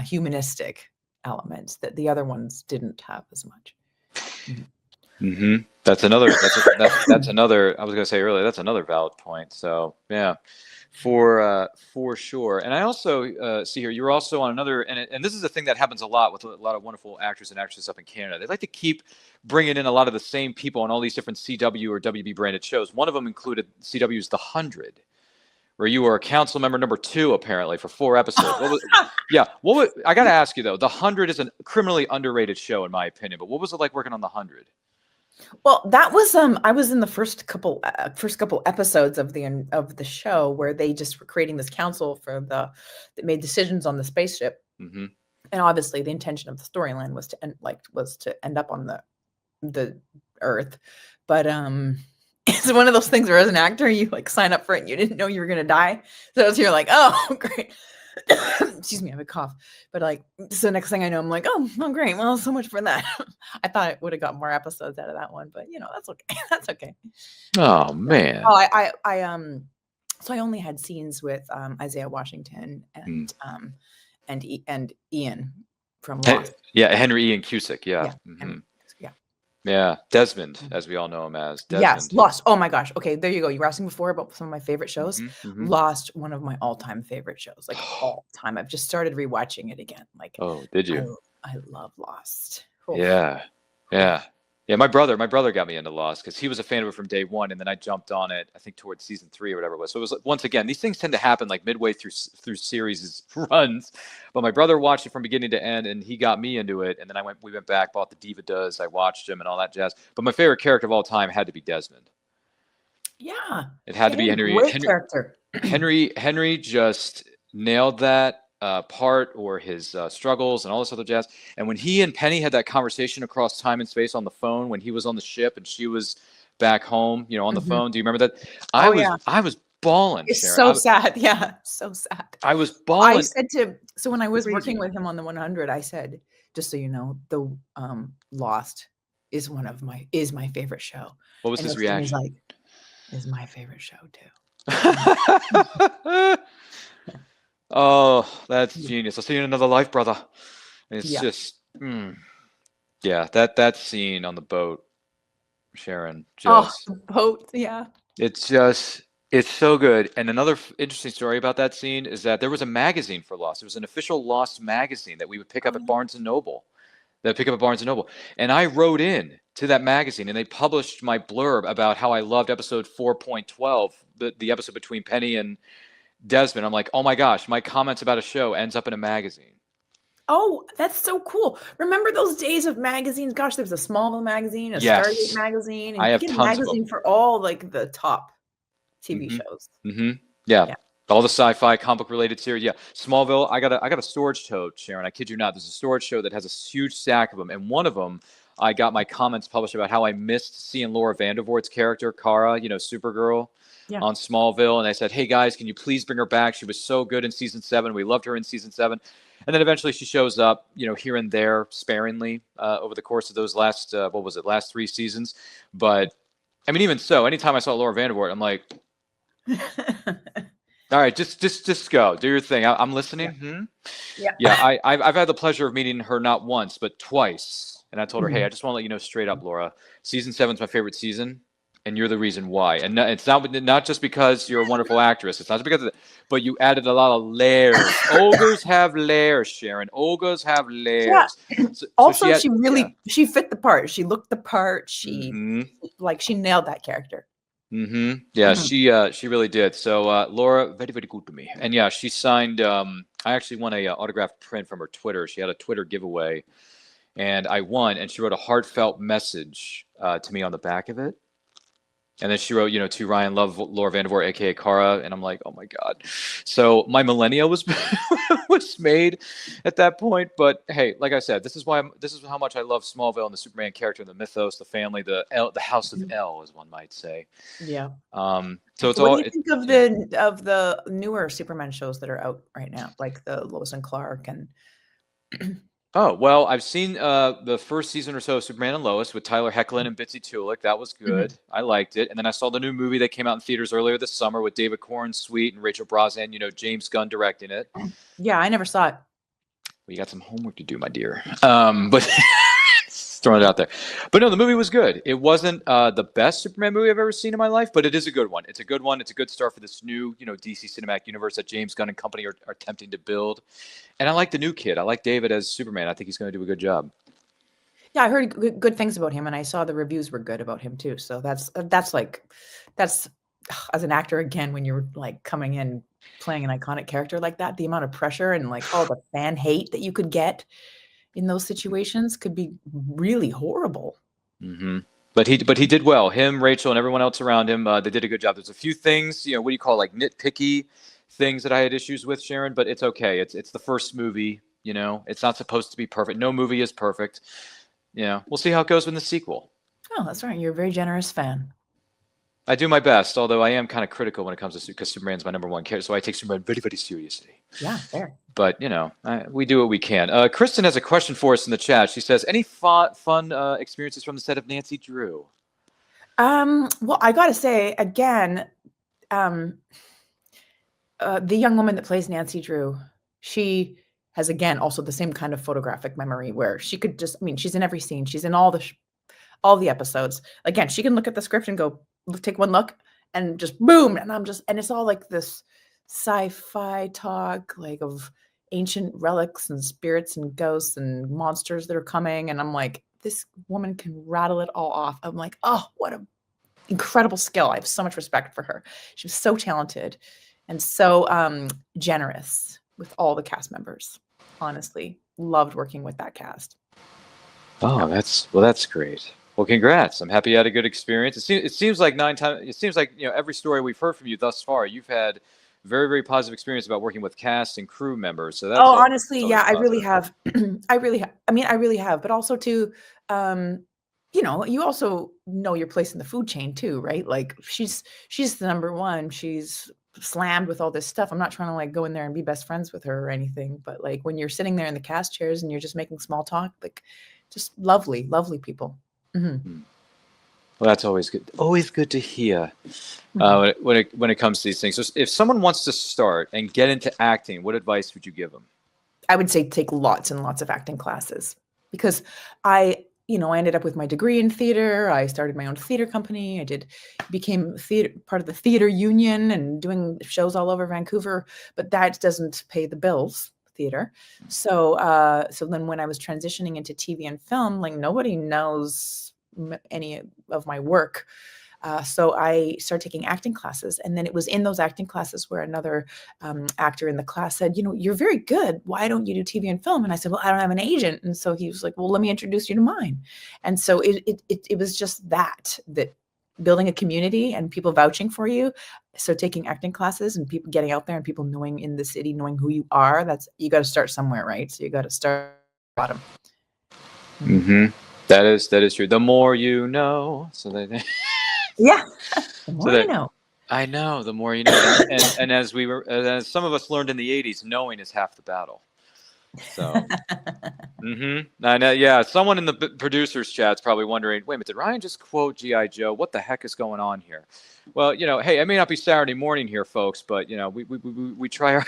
humanistic elements that the other ones didn't have as much. That's another. That's another. I was going to say earlier. That's another valid point. So yeah. For sure. And I also see here, you're also on another, and this is a thing that happens a lot with a lot of wonderful actors and actresses up in Canada. They like to keep bringing in a lot of the same people on all these different CW or WB branded shows. One of them included CW's The 100, where you were a council member number 2, apparently, for 4 episodes. I got to ask you, though, The 100 is a criminally underrated show, in my opinion, but what was it like working on The 100? Well, that was I was in the first couple episodes of the show where they just were creating this council that made decisions on the spaceship, and obviously the intention of the storyline was to end up on the Earth, but it's one of those things where as an actor you like sign up for it and you didn't know you were gonna die, so you're like, oh great. Excuse me, I have a cough. But so next thing I know, I'm like, oh great. Well, so much for that. I thought I would have got more episodes out of that one, but that's okay. That's okay. Oh man. So I only had scenes with Isaiah Washington and Ian from Lost. Yeah, Henry Ian Cusick. Yeah. Yeah, Desmond, as we all know him as. Desmond. Yes, Lost. Oh my gosh. Okay, there you go. You were asking before about some of my favorite shows. Lost, one of my all-time favorite shows, all time. I've just started rewatching it again. Oh, did you? I love Lost. Oh. Yeah. My brother got me into Lost because he was a fan of it from day one, and then I jumped on it, I think, towards season 3 or whatever it was. So it was once again, these things tend to happen midway through series runs. But my brother watched it from beginning to end, and he got me into it. And then we went back, bought the Diva-Does, I watched him and all that jazz. But my favorite character of all time had to be Desmond. Yeah, it had to be Henry. Great character. Henry just nailed that part or his struggles and all this other jazz. And when he and Penny had that conversation across time and space on the phone, when he was on the ship and she was back home, on the phone. Do you remember that? Oh, yeah. I was bawling, It's Sharon. so sad. Yeah, so sad. I was I bawling. said so when I was Crazy. working with him on the 100, I said, just so you know, the Lost is my favorite show. What was his reaction? He's like, is my favorite show too. Oh, that's genius. I'll see you in another life, brother. And it's just, yeah, that scene on the boat, Sharon. Just, the boat, yeah. It's so good. And another interesting story about that scene is that there was a magazine for Lost. There was an official Lost magazine that we would pick up at Barnes & Noble. And I wrote in to that magazine, and they published my blurb about how I loved episode 4.12, the episode between Penny and Desmond. I'm like, oh my gosh, my comments about a show ends up in a magazine. Oh, that's so cool. Remember those days of magazines? Gosh, there was a Smallville magazine, a Stargate magazine, and I have you get a tons magazine of them for all like the top TV shows. Yeah. All the sci-fi comic book related series. Yeah. Smallville, I got a storage tote, Sharon. I kid you not. There's a storage tote that has a huge stack of them. And one of them, I got my comments published about how I missed seeing Laura Vandervoort's character, Kara, Supergirl, on Smallville. And I said, hey guys, can you please bring her back? She was so good in season 7. We loved her in season 7. And then eventually she shows up, here and there sparingly over the course of those last 3 seasons. But I mean, even so, anytime I saw Laura Vandervoort, I'm like, all right, just go, do your thing. I'm listening. Yeah. I've had the pleasure of meeting her not once but twice, and I told her, hey, I just want to let you know straight up, Laura, season 7's my favorite season, and you're the reason why. And it's not just because you're a wonderful actress. It's not just because of that, but you added a lot of layers. Ogres have layers, Sharon. Ogres have layers. Yeah. Also, she fit the part. She looked the part. She she nailed that character. Yeah, she really did. So Laura, very, very good to me. And yeah, she signed. I actually won a autographed print from her Twitter. She had a Twitter giveaway, and I won. And she wrote a heartfelt message to me on the back of it. And then she wrote, to Ryan, love Laura Vandervoort, aka Kara. And I'm like, oh my god. So my millennia was was made at that point. But hey, like I said, this is how much I love Smallville and the Superman character and the mythos, the family, the House of L, as one might say. Yeah. So it's what all. Do you think of the newer Superman shows that are out right now, like the Lois and Clark and? Oh, well, I've seen the first season or so of Superman and Lois with Tyler Hoechlin and Bitsy Tulik. That was good. I liked it. And then I saw the new movie that came out in theaters earlier this summer with David Corn Sweet and Rachel Brosnahan, James Gunn directing it. Yeah, I never saw it. Well, you got some homework to do, my dear. But throwing it out there. But no, the movie was good. It wasn't the best Superman movie I've ever seen in my life, but it is a good one. It's a good one. It's a good start for this new, DC cinematic universe that James Gunn and company are attempting to build. And I like the new kid. I like David as Superman. I think he's going to do a good job. Yeah, I heard good things about him, and I saw the reviews were good about him too. So that's as an actor, again, when you're like coming in playing an iconic character like that, the amount of pressure and like all the fan hate that you could get in those situations could be really horrible. But he did well. Him, Rachel, and everyone else around him, they did a good job. There's a few things, what do you call, like nitpicky things that I had issues with, Sharon, but it's okay. It's the first movie, it's not supposed to be perfect. No movie is perfect. We'll see how it goes in the sequel. Oh, that's right. You're a very generous fan. I do my best, although I am kind of critical when it comes to, because Superman's my number one character, so I take Superman very, very seriously. Yeah, fair. But, we do what we can. Kristen has a question for us in the chat. She says, any fun experiences from the set of Nancy Drew? Well, I got to say, again, the young woman that plays Nancy Drew, she has, again, also the same kind of photographic memory where she could just, she's in every scene. She's in all the episodes. Again, she can look at the script and go, take one look and just boom. And and it's all like this sci-fi talk, like of ancient relics and spirits and ghosts and monsters that are coming. And I'm like, this woman can rattle it all off. I'm like, oh, what an incredible skill. I have so much respect for her. She was so talented and so generous with all the cast members. Honestly, loved working with that cast. Oh, that's great. Well, congrats. I'm happy you had a good experience. It seems like every story we've heard from you thus far, you've had very, very positive experience about working with cast and crew members. So that's Oh, all. honestly, That's always yeah, I really positive. have. I mean, I really have, but also too, um, you also know your place in the food chain too, right? Like she's the number one. She's slammed with all this stuff. I'm not trying to like go in there and be best friends with her or anything, but like when you're sitting there in the cast chairs and you're just making small talk, like just lovely, lovely people. Hmm. Well, that's always good. Always good to hear Mhm. when it comes to these things. So if someone wants to start and get into acting, what advice would you give them? I would say take lots and lots of acting classes because I ended up with my degree in theater. I started my own theater company. Became part of the theater union and doing shows all over Vancouver, but that doesn't pay the bills, theater. So then when I was transitioning into TV and film, like nobody knows any of my work. So I started taking acting classes. And then it was in those acting classes where another actor in the class said, you're very good. Why don't you do TV and film? And I said, well, I don't have an agent. And so he was like, well, let me introduce you to mine. And so it was just that building a community and people vouching for you. So taking acting classes and people getting out there and people knowing in the city, knowing who you are, you got to start somewhere, right? So you got to start bottom. Mm-hmm. That is true. The more you know. So they. Yeah. The more So you know. I know, the more you know. And as some of us learned in the 80s, knowing is half the battle. So, I know, yeah, someone in the producers chat's probably wondering, wait a minute, did Ryan just quote G.I. Joe? What the heck is going on here? Well, hey, it may not be Saturday morning here, folks, but, we try our...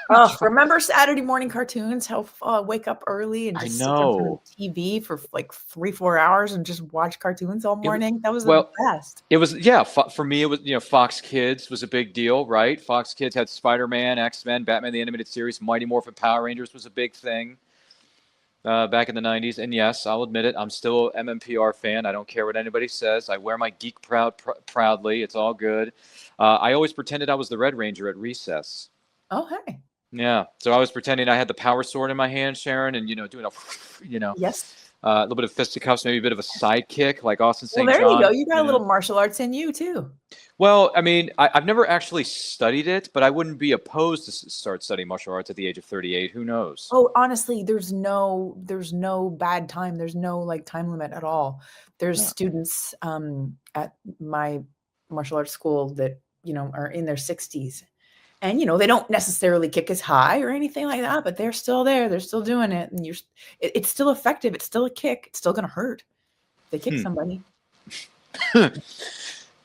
Oh, remember Saturday morning cartoons? How wake up early and I just sit there in front of know. the TV for like 3-4 hours and just watch cartoons all morning? That was the Well, best. it was, yeah, for me, it was, Fox Kids was a big deal, right? Fox Kids had Spider-Man, X-Men, Batman the Animated Series, Mighty Morphin Power Rangers was a big thing back in the 90s. And yes, I'll admit it, I'm still an MMPR fan. I don't care what anybody says. I wear my geek proudly. It's all good. I always pretended I was the Red Ranger at recess. Oh, hey. Yeah, so I was pretending I had the power sword in my hand, Sharon, and, doing Yes. a little bit of fisticuffs, maybe a bit of a sidekick like Austin Well, St. there you go. John, You got a little martial arts in you too. Well, I mean, I've never actually studied it, but I wouldn't be opposed to start studying martial arts at the age of 38. Who knows? Oh, honestly, there's no bad time. There's no like time limit at all. There's Yeah. students at my martial arts school that, are in their 60s. And, they don't necessarily kick as high or anything like that, but they're still there. They're still doing it. And it's still effective. It's still a kick. It's still going to hurt if they kick somebody.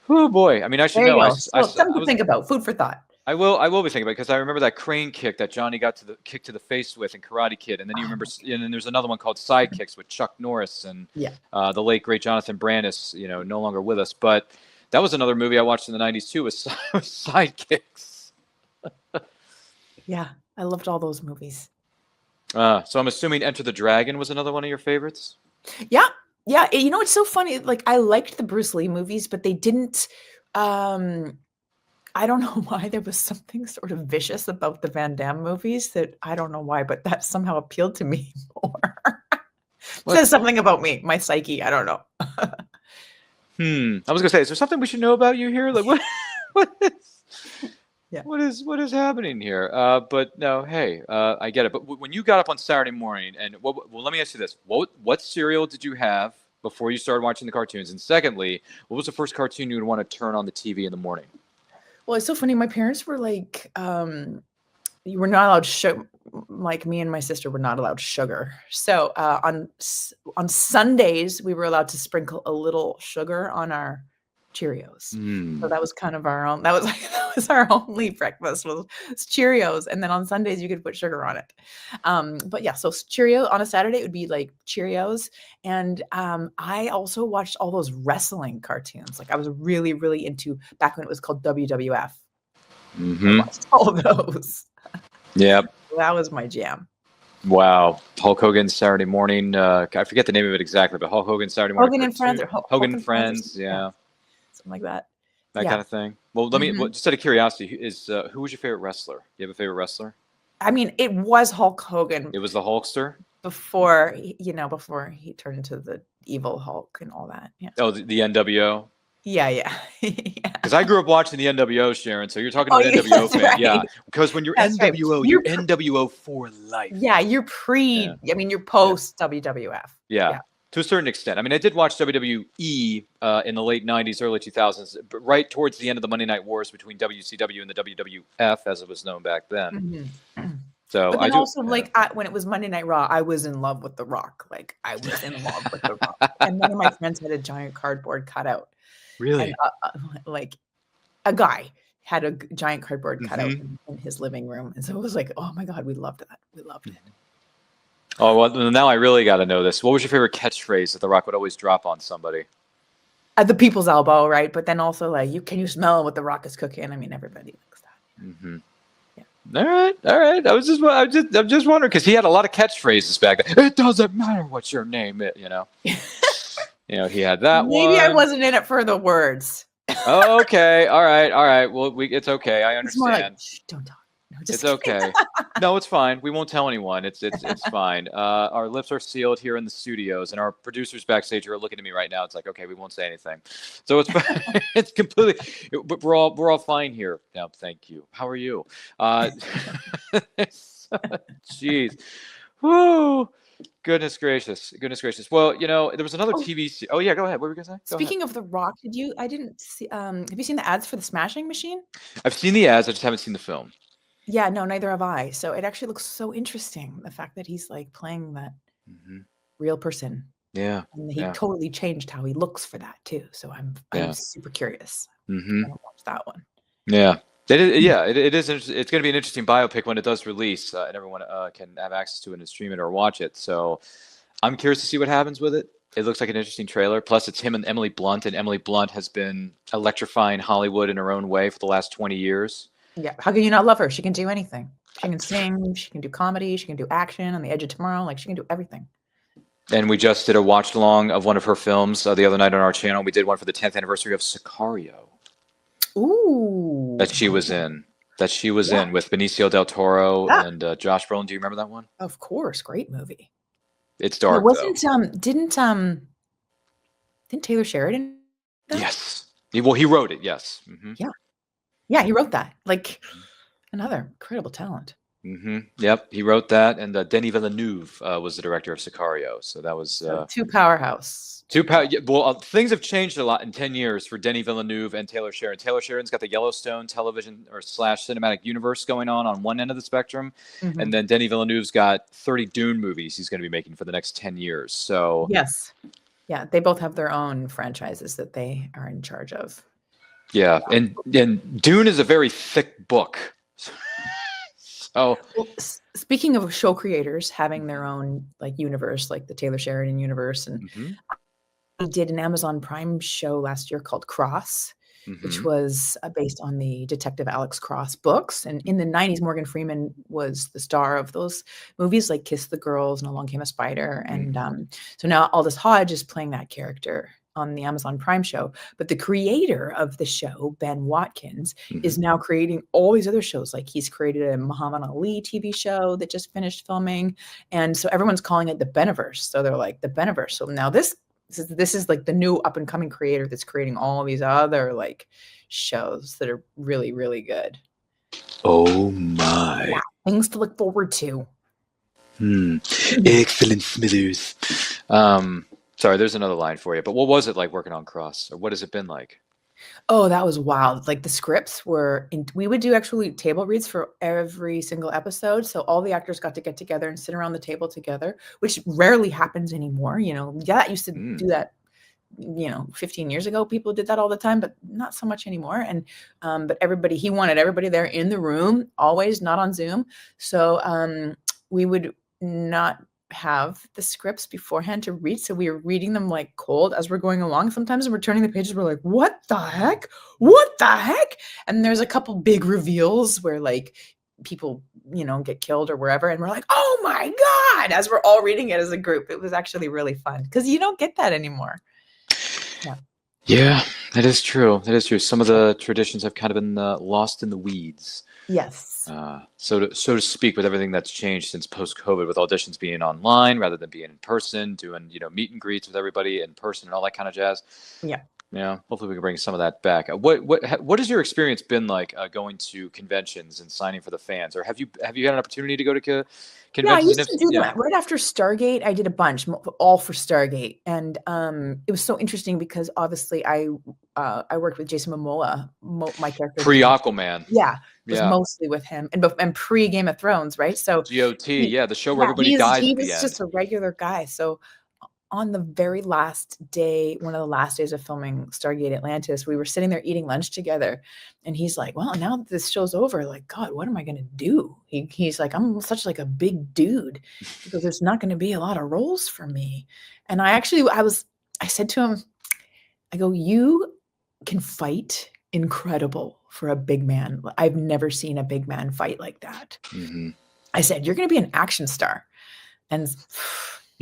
Oh boy. I mean, I should There you know. go. So something to think about. Food for thought. I will be thinking about it because I remember that crane kick that Johnny got to the face with in Karate Kid, and then you remember, and then there's another one called Sidekicks with Chuck Norris and the late great Jonathan Brandis, no longer with us. But that was another movie I watched in the 90s too, was Sidekicks. Yeah, I loved all those movies. So I'm assuming Enter the Dragon was another one of your favorites? Yeah. Yeah. It's so funny. Like I liked the Bruce Lee movies, but they didn't, I don't know why there was something sort of vicious about the Van Damme movies that I don't know why, but that somehow appealed to me more. Says something about me, my psyche. I don't know. I was gonna say, is there something we should know about you here? Like what is? Yeah. What is happening here? But no, hey, I get it. But when you got up on Saturday morning, and well, let me ask you this: what cereal did you have before you started watching the cartoons? And secondly, what was the first cartoon you would want to turn on the TV in the morning? Well, it's so funny. My parents were like, you were not allowed sugar. Like me and my sister were not allowed sugar. So on Sundays, we were allowed to sprinkle a little sugar on our Cheerios. So that was kind of our own. That was our only breakfast was Cheerios, and then on Sundays you could put sugar on it. But yeah, so Cheerio on a Saturday it would be like Cheerios, and I also watched all those wrestling cartoons. Like I was really really into back when it was called WWF. I watched all those. Yep. That was my jam. Wow. Hulk Hogan Saturday morning. I forget the name of it exactly, but Hulk Hogan Saturday morning. Hogan and Friends, or Hogan and Friends. Yeah. Something like that. That kind of thing. Well, let me just out of curiosity, who was your favorite wrestler? Do you have a favorite wrestler? I mean, it was Hulk Hogan. It was the Hulkster before he turned into the evil Hulk and all that. Yeah. Oh, the NWO. Yeah, yeah. Yeah. Because I grew up watching the NWO, Sharon. So you're talking Oh, to an NWO that's fan. right. Yeah. Because when you're That's right. NWO, you're You're NWO for life. Yeah, you're Yeah. you're Yeah. post WWF. Yeah. Yeah. To a certain extent. I mean, I did watch WWE in the late 90s, early 2000s, but right towards the end of the Monday Night Wars between WCW and the WWF, as it was known back then. Mhm. So But I then do. also, Yeah. like, when it was Monday Night Raw, I was in love with The Rock. Like, I was in love with The Rock. And one of my friends had a giant cardboard cutout, and, Really? like, a guy had a giant cardboard cutout Mm-hmm. in his living room. And so it was like, oh my God, we loved that. We loved it. Oh, well, now I really got to know this. What was your favorite catchphrase that The Rock would always drop on somebody? At the people's elbow, right? But then also, like, can you smell what The Rock is cooking? I mean, everybody likes that. Mm-hmm. Yeah. All right, all right. I'm just wondering because he had a lot of catchphrases back then. It doesn't matter what your name is, He had that Maybe I one. wasn't in it for the words. Oh, okay, all right, all right. Well, it's okay. I It's more like, understand. shh, don't talk. No, It's just kidding. okay. No, it's fine. We won't tell anyone. It's fine. Our lips are sealed here in the studios, and our producers backstage are looking at me right now. It's like, okay, we won't say anything. So it's it's completely. But we're all fine here. No, thank you. How are you? Jeez. Whoo. Goodness gracious. Goodness gracious. Well, there was another Oh, TV. Oh yeah, go ahead. What were you gonna say? Go ahead. speaking of The Rock, I didn't see, have you seen the ads for the Smashing Machine? I've seen the ads. I just haven't seen the film. Yeah, no, neither have I. So it actually looks so interesting, the fact that he's like playing that Hmm. real person. Yeah. And he Yeah. totally changed how he looks for that too. So I'm Yeah. super curious. Hmm. I'm gonna watch that one. Yeah. It is. It's going to be an interesting biopic when it does release, and everyone can have access to it and stream it or watch it. So I'm curious to see what happens with it. It looks like an interesting trailer. Plus, it's him and Emily Blunt, and Emily Blunt has been electrifying Hollywood in her own way for the last 20 years. Yeah. How can you not love her? She can do anything. She can sing, she can do comedy, she can do action, On the Edge of Tomorrow. Like, she can do everything. And we just did a watch along of one of her films the other night on our channel. We did one for the 10th anniversary of Sicario Ooh. that she was in. Yeah. With Benicio del Toro Yeah. and Josh Brolin. Do you remember that one? Of course. Great movie. It's It dark though. wasn't, didn't Taylor Sheridan? That? Yes. Well, he wrote it. Yes. Mm-hmm. Yeah. Yeah, he wrote that. Like, another incredible talent. Mm-hmm. Yep, he wrote that, and Denis Villeneuve was the director of Sicario. So that was Two powerhouse. Well, things have changed a lot in 10 years for Denis Villeneuve and Taylor Sheridan. Taylor Sheridan's got the Yellowstone television or / cinematic universe going on one end of the spectrum, and then Denis Villeneuve's got 30 Dune movies he's going to be making for the next 10 years. So Yes. Yeah, they both have their own franchises that they are in charge of. yeah, and Dune is a very thick book. So, well, speaking of show creators having their own like universe, like the Taylor Sheridan universe, and we did an Amazon Prime show last year called Cross, which was based on the Detective Alex Cross books. And in the 90s, Morgan Freeman was the star of those movies like Kiss the Girls and Along Came a Spider. And so now Aldous Hodge is playing that character on the Amazon Prime show. But the creator of the show, Ben Watkins, is now creating all these other shows. Like he's created a Muhammad Ali TV show that just finished filming. And so everyone's calling it the Beniverse. So they're like the Beniverse. So now this is like the new up and coming creator that's creating all these other like shows that are really, really good. Oh my. Yeah, things to look forward to. Excellent, Smithers. Sorry, there's another line for you. But what was it like working on Cross? Or what has it been like? Oh, that was wild. Like the scripts we would do actually table reads for every single episode. So all the actors got to get together and sit around the table together, which rarely happens anymore. That used to do that, 15 years ago, people did that all the time, but not so much anymore. And, but he wanted everybody there in the room, always not on Zoom. So we would not have the scripts beforehand to read, so we were reading them like cold as we're going along. Sometimes we're turning the pages, we're like, what the heck, and there's a couple big reveals where like people get killed or wherever, and we're like, oh my god, as we're all reading it as a group. It was actually really fun because you don't get that anymore. Yeah, that is true. Some of the traditions have kind of been lost in the weeds. Yes. So to speak, with everything that's changed since post-COVID, with auditions being online rather than being in person, doing meet and greets with everybody in person and all that kind of jazz. Yeah. Yeah, hopefully we can bring some of that back. What has your experience been like going to conventions and signing for the fans, or have you had an opportunity to go to Yeah, I conventions? And used if to do them yeah, right after Stargate. I did a bunch, all for Stargate, and it was so interesting because obviously I worked with Jason Momoa, my character, pre Aquaman, yeah, was yeah, mostly with him, and pre Game of Thrones, right? So GOT, he, yeah, the show where yeah, everybody dies he at the was end. just a regular guy. So on the very last day, one of the last days of filming Stargate Atlantis, we were sitting there eating lunch together, and he's like, "Well, now that this show's over, like, God, what am I gonna do?" He's like, "I'm such like a big dude." He goes, "There's not gonna be a lot of roles for me." And I said to him, I go, "You can fight incredible for a big man. I've never seen a big man fight like that." Mm-hmm. I said, "You're gonna be an action star." And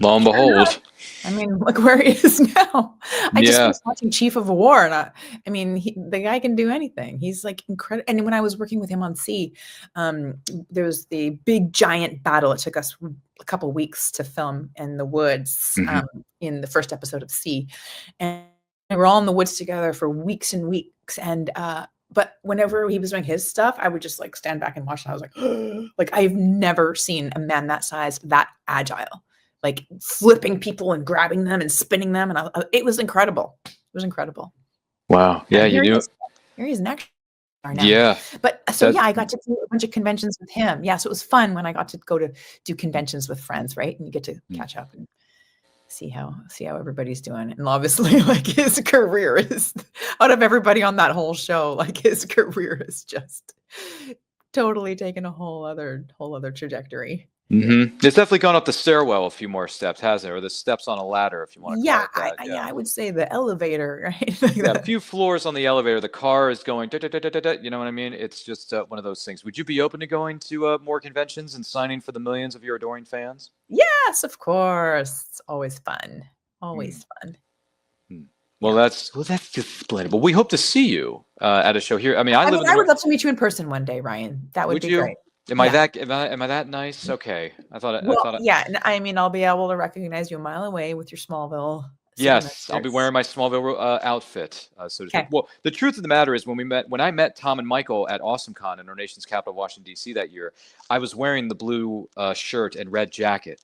Lo and sure enough, behold, I mean, look where he is now. I just yeah. finished watching Chief of War, and I mean, the guy can do anything. He's like incredible. And when I was working with him on Sea, there was the big giant battle. It took us a couple weeks to film in the woods Mm-hmm. in the first episode of Sea, and we were all in the woods together for weeks and weeks. And but whenever he was doing his stuff, I would just like stand back and watch. And I was like, like I've never seen a man that size, that agile, like flipping people and grabbing them and spinning them. And it was incredible. It was incredible. Wow. Yeah, And you knew. here he is next now. Yeah, But so that. yeah, I got to do a bunch of conventions with him. Yeah, so it was fun when I got to go to do conventions with friends, right? And you get to catch up and see how everybody's doing. And obviously, like his career is out of everybody on that whole show, like his career is just totally taken a whole other trajectory. Mm-hmm. It's definitely gone up the stairwell a few more steps, hasn't it? Or the steps on a ladder, if you want to call Yeah, it that. yeah, Yeah. I would say the elevator, right? Like Yeah, a few floors on the elevator. The car is going, da, da, da, da, da, da, you know what I mean? It's just one of those things. Would you be open to going to more conventions and signing for the millions of your adoring fans? Yes, of course. It's always fun. Hmm. Always fun. Hmm. Well, Yeah. that's just splendid. But we hope to see you at a show here. I mean, I I live mean, in I the. would love to meet you in person one day, Ryan. That would Would be you? great. Yeah. Am I that nice? Okay. I Well, thought. yeah, and I mean, I'll be able to recognize you a mile away with your Smallville Yes, I'll be signatures. wearing my Smallville outfit, so to speak. Okay. Well, the truth of the matter is, when I met Tom and Michael at OWFcon in our nation's capital, Washington D.C. that year, I was wearing the blue shirt and red jacket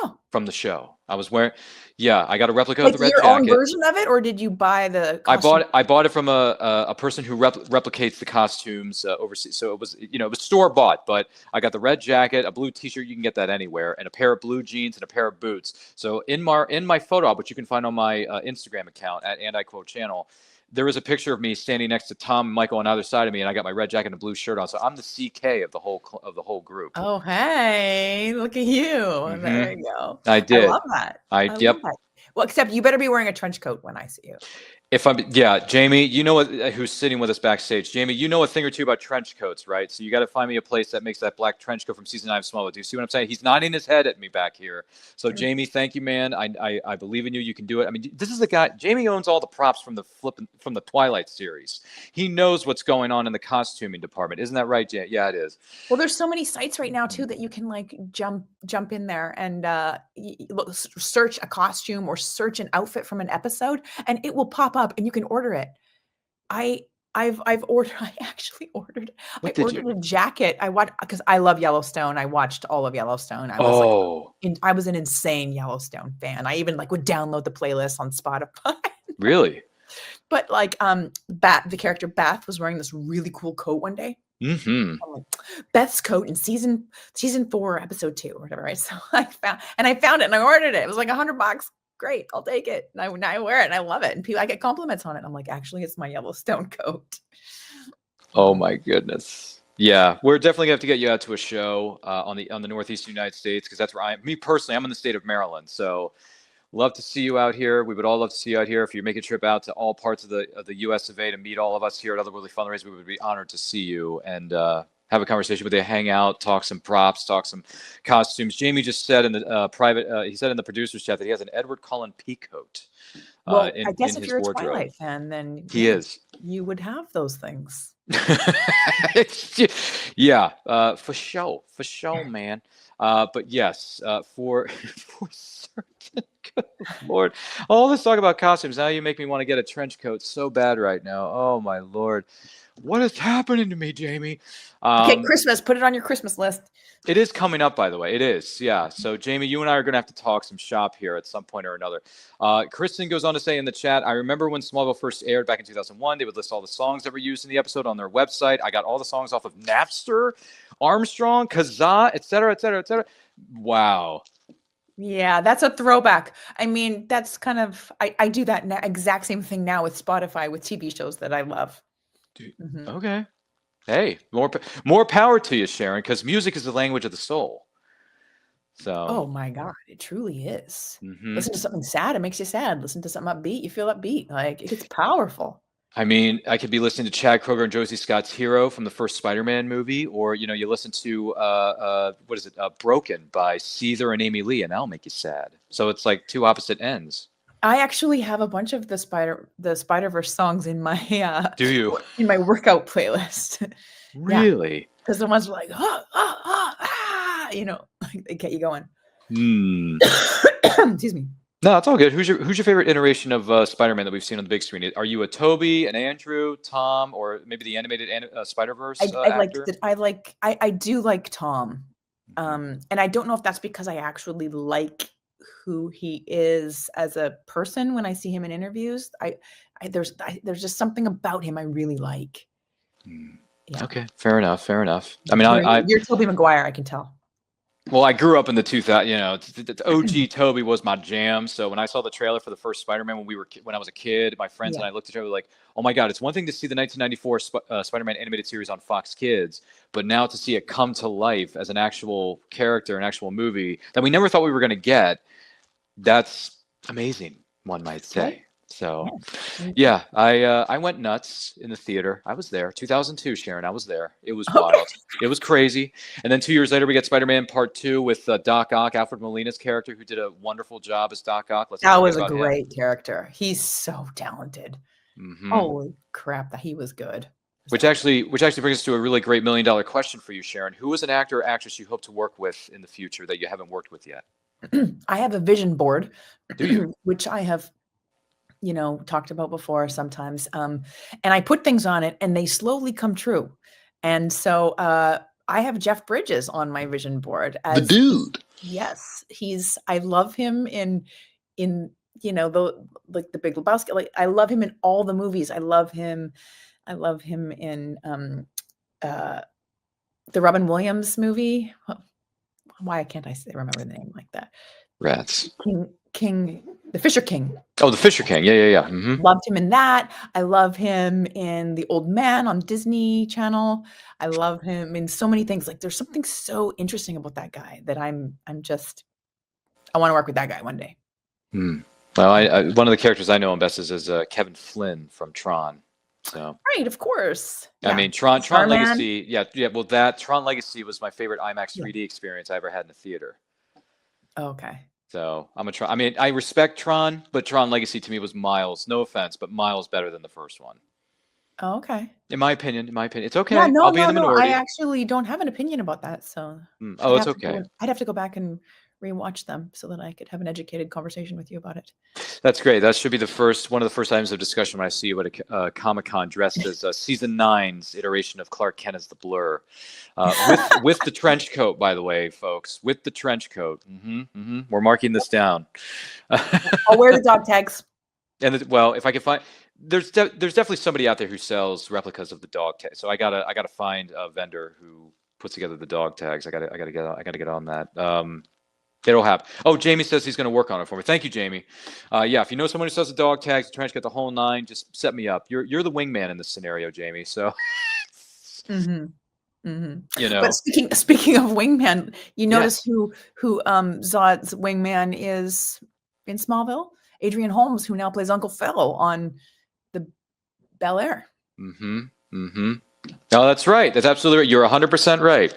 Oh, from the show. I was wearing, yeah, I got a replica of like the red your own jacket. version of it, or did you buy the costume? I bought it from a person who replicates the costumes overseas. So it was it was store bought, but I got the red jacket, a blue T-shirt. You can get that anywhere, and a pair of blue jeans and a pair of boots. So in my photo op, which you can find on my Instagram account at And I Quote Channel, there is a picture of me standing next to Tom and Michael on either side of me, and I got my red jacket and a blue shirt on. So I'm the CK of the whole group. Oh, hey, look at you. There you go. I I did. love that. I love Yep. that. Well, except you better be wearing a trench coat when I see you. Yeah, Jamie, you know what? Who's sitting with us backstage? Jamie, you know a thing or two about trench coats, right? So you got to find me a place that makes that black trench coat from season 9 of Smallville. Do you see what I'm saying? He's nodding his head at me back here. So Jamie, thank you, man. I believe in you. You can do it. I mean, this is the guy. Jamie owns all the props from the Twilight series. He knows what's going on in the costuming department. Isn't that right, Jamie? Yeah, it is. Well, there's so many sites right now too that you can like jump in there and search a costume or search an outfit from an episode, and it will pop up, and you can order it. I've ordered. I actually ordered. What I did ordered you? a jacket. I watched because I love Yellowstone. I watched all of Yellowstone. Oh, I was an insane Yellowstone fan. I even like would download the playlist on Spotify. really? But like the character Beth was wearing this really cool coat one day. Mm-hmm. I'm like, Beth's coat in season 4, episode 2, or whatever, right? So I found it and I ordered it. It was like $100. Great, I'll take it. And I wear it and I love it. And I get compliments on it. I'm like, actually, it's my Yellowstone coat. Oh my goodness. Yeah, we're definitely gonna have to get you out to a show on the northeastern United States, because that's where me personally, I'm in the state of Maryland. So love to see you out here. We would all love to see you out here. If you make a trip out to all parts of the US of A to meet all of us here at Otherworldly Fundraising, we would be honored to see you and have a conversation with you, hang out, talk some props, talk some costumes. Jamie just said in the he said in the producer's chat that he has an Edward Cullen peacoat Well, in I guess if his you're a wardrobe. Twilight fan, then He is. you would have those things. Yeah, for sure, man. But yes, for certain. Good Lord. All this talk about costumes. Now you make me want to get a trench coat so bad right now. Oh, my Lord. What is happening to me, Jamie? Okay, Christmas. Put it on your Christmas list. It is coming up, by the way. It is, yeah. So, Jamie, you and I are going to have to talk some shop here at some point or another. Kristen goes on to say in the chat, I remember when Smallville first aired back in 2001, they would list all the songs that were used in the episode on their website. I got all the songs off of Napster, Armstrong, Kazaa, et cetera, et cetera, et cetera. Wow. Yeah, that's a throwback. I mean, that's kind of, I do that exact same thing now with Spotify, with TV shows that I love. Okay. Hey, more power to you, Sharon, because music is the language of the soul. So. Oh my God, it truly is. Listen to something sad, it makes you sad. Listen to something upbeat, you feel upbeat. Like, it's powerful. I mean, I could be listening to Chad Kroeger and Josie Scott's Hero from the first Spider-Man movie, or, you know, you listen to, what is it, Broken by Caesar and Amy Lee, and that'll make you sad. So it's like two opposite ends. I actually have a bunch of the Spider-Verse songs in my Do you? In my workout playlist. Really? Because the ones are like, you know, like they get you going. Excuse me. No, it's all good. Who's your favorite iteration of Spider-Man that we've seen on the big screen? Are you a Toby, an Andrew, Tom, or maybe the animated Spider-Verse actor? I do like Tom, and I don't know if that's because I actually like who he is as a person when I see him in interviews. There's just something about him I really like. Yeah. Okay, fair enough. I mean, you're Tobey Maguire, I can tell. Well, I grew up in the 2000s. You know, OG Toby was my jam. So when I saw the trailer for the first Spider-Man when I was a kid, my friends and I looked at each other like, "Oh my God!" It's one thing to see the 1994 Spider-Man animated series on Fox Kids, but now to see it come to life as an actual character, an actual movie that we never thought we were going to get, that's amazing. One might say. Right. So, yeah, I went nuts in the theater. I was there, 2002, Sharon. I was there. It was wild. It was crazy. And then 2 years later, we get Spider-Man Part 2 with Doc Ock, Alfred Molina's character, who did a wonderful job as Doc Ock. That was a great character. He's so talented. Holy crap, that he was good. Which actually brings us to a really great $1 million question for you, Sharon. Who is an actor or actress you hope to work with in the future that you haven't worked with yet? I have a vision board, Do you? which I have, you know, talked about before sometimes. And I put things on it and they slowly come true. And so I have Jeff Bridges on my vision board as the dude. Yes. I love him in, you know, the Big Lebowski. Like, I love him in all the movies. I love him in the Robin Williams movie. Why can't I remember the name like that? Rats. King, the Fisher King. Oh, the Fisher King. Yeah. Loved him in that. I love him in The Old Man on Disney Channel. I love him in so many things. Like, there's something so interesting about that guy that I want to work with that guy one day. Well, one of the characters I know him best is Kevin Flynn from Tron. So right, of course. I mean, Tron Legacy. Yeah. Well, that Tron Legacy was my favorite IMAX 3D experience I ever had in the theater. Okay. So I'm a Tron. I mean, I respect Tron, but Tron Legacy to me was miles. No offense, but miles better than the first one. Oh, okay. In my opinion, it's okay. Yeah, I'll be in the minority. I actually don't have an opinion about that. So it's okay. I'd have to go back and rewatch them so that I could have an educated conversation with you about it. That's great. That should be one of the first items of discussion when I see you at a Comic-Con dressed as season 9's iteration of Clark Kent as the Blur, with the trench coat, by the way, folks, with the trench coat. We're marking this down. I'll wear the dog tags. And if I can find, there's definitely somebody out there who sells replicas of the dog tags. So I gotta find a vendor who puts together the dog tags. I gotta get on that. It'll happen. Oh, Jamie says he's going to work on it for me. Thank you, Jamie. Yeah, if you know someone who sells the dog tags, the trench coat, the whole nine, just set me up. You're the wingman in this scenario, Jamie. So, you know. But speaking of wingman, you notice who Zod's wingman is in Smallville? Adrian Holmes, who now plays Uncle Phil on the Bel Air. No, that's right. That's absolutely right. You're 100% right.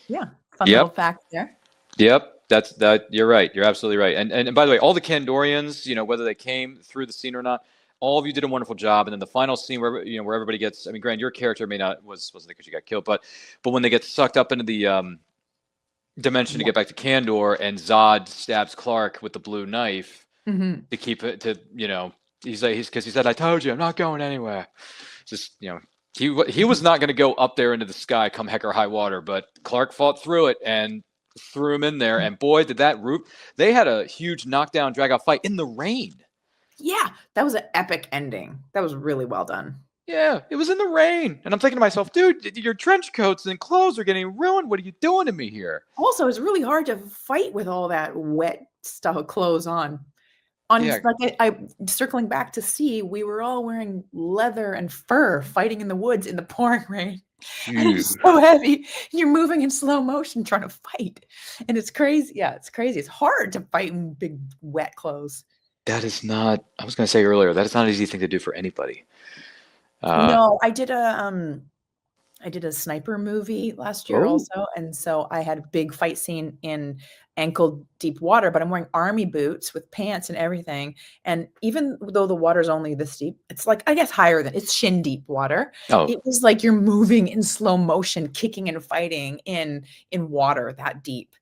Yeah, fun little fact there. Yep, you're right. You're absolutely right. And by the way, all the Kandorians, you know, whether they came through the scene or not, all of you did a wonderful job. And then the final scene where everybody gets, I mean, Grant, your character wasn't because you got killed, but when they get sucked up into the dimension to get back to Kandor, and Zod stabs Clark with the blue knife to keep it to, he's like, because he said, I told you, I'm not going anywhere. Just, he was not going to go up there into the sky come heck or high water, but Clark fought through it and threw him in there. And boy, did that they had a huge knockdown, drag out fight in the rain. Yeah, that was an epic ending. That was really well done. Yeah, it was in the rain. And I'm thinking to myself, dude, your trench coats and clothes are getting ruined. What are you doing to me here? Also, it's really hard to fight with all that wet stuff of clothes on. I circling back to sea, we were all wearing leather and fur fighting in the woods in the pouring rain. And it's so heavy. You're moving in slow motion trying to fight. And it's crazy. Yeah, it's crazy. It's hard to fight in big wet clothes. That is not, I was going to say earlier, that is not an easy thing to do for anybody. No, I did a sniper movie last year also. And so I had a big fight scene in ankle deep water, but I'm wearing army boots with pants and everything. And even though the water's only this deep, it's like, I guess it's shin deep water. Oh. It was like you're moving in slow motion, kicking and fighting in water that deep.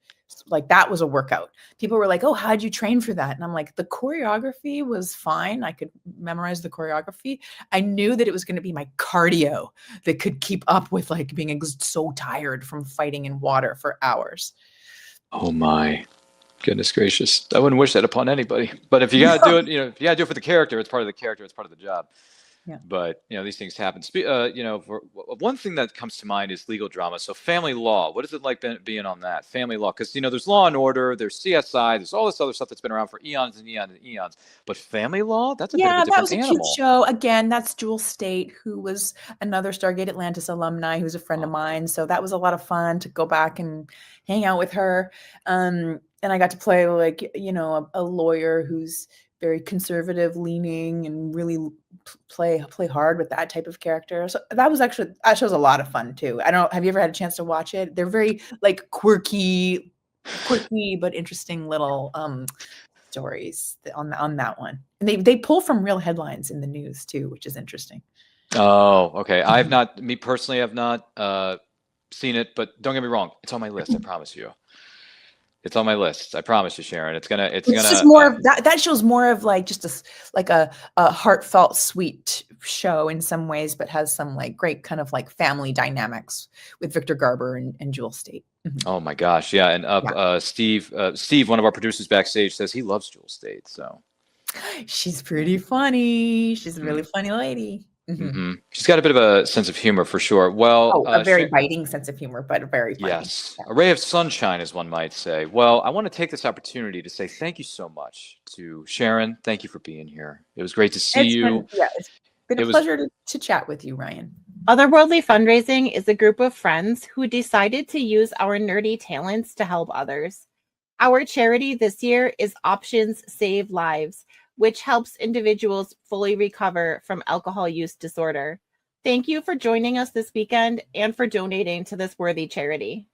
Like that was a workout. People were like, oh, how'd you train for that? And I'm like, the choreography was fine. I could memorize the choreography. I knew that it was going to be my cardio that could keep up with like being so tired from fighting in water for hours. Oh my goodness gracious. I wouldn't wish that upon anybody, but if you got to do it, if you got to do it for the character, it's part of the character. It's part of the job. Yeah. But, these things happen. One thing that comes to mind is legal drama. So family law, what is it like being on that? Family law, because, there's Law and Order, there's CSI, there's all this other stuff that's been around for eons and eons and eons. But family law, that's a bit of a different animal. Yeah, that was a cute show. Again, that's Jewel State, who was another Stargate Atlantis alumni, who's a friend of mine. So that was a lot of fun to go back and hang out with her. And I got to play like, a lawyer who's very conservative leaning and really play hard with that type of character. So that show's a lot of fun too. Have you ever had a chance to watch it? They're very like quirky but interesting little stories on that one. And they pull from real headlines in the news too, which is interesting. Oh, okay. Me personally, I've not seen it, but don't get me wrong, it's on my list. I promise you. It's on my list. I promise you, Sharon. It's gonna. Just more of that shows more of like just a heartfelt, sweet show in some ways, but has some like great kind of like family dynamics with Victor Garber and Jewel State. Mm-hmm. Oh my gosh, yeah. And Steve, one of our producers backstage, says he loves Jewel State. So she's pretty funny. She's a really funny lady. Mm-hmm. Mm-hmm. She's got a bit of a sense of humor for sure. Well, a very biting sense of humor, but very funny. Yes, yeah. A ray of sunshine, as one might say. Well, I want to take this opportunity to say thank you so much to Sharon. Thank you for being here. It was great to see you. It's been a pleasure to chat with you, Ryan. Otherworldly Fundraising is a group of friends who decided to use our nerdy talents to help others. Our charity this year is Options Save Lives, which helps individuals fully recover from alcohol use disorder. Thank you for joining us this weekend and for donating to this worthy charity.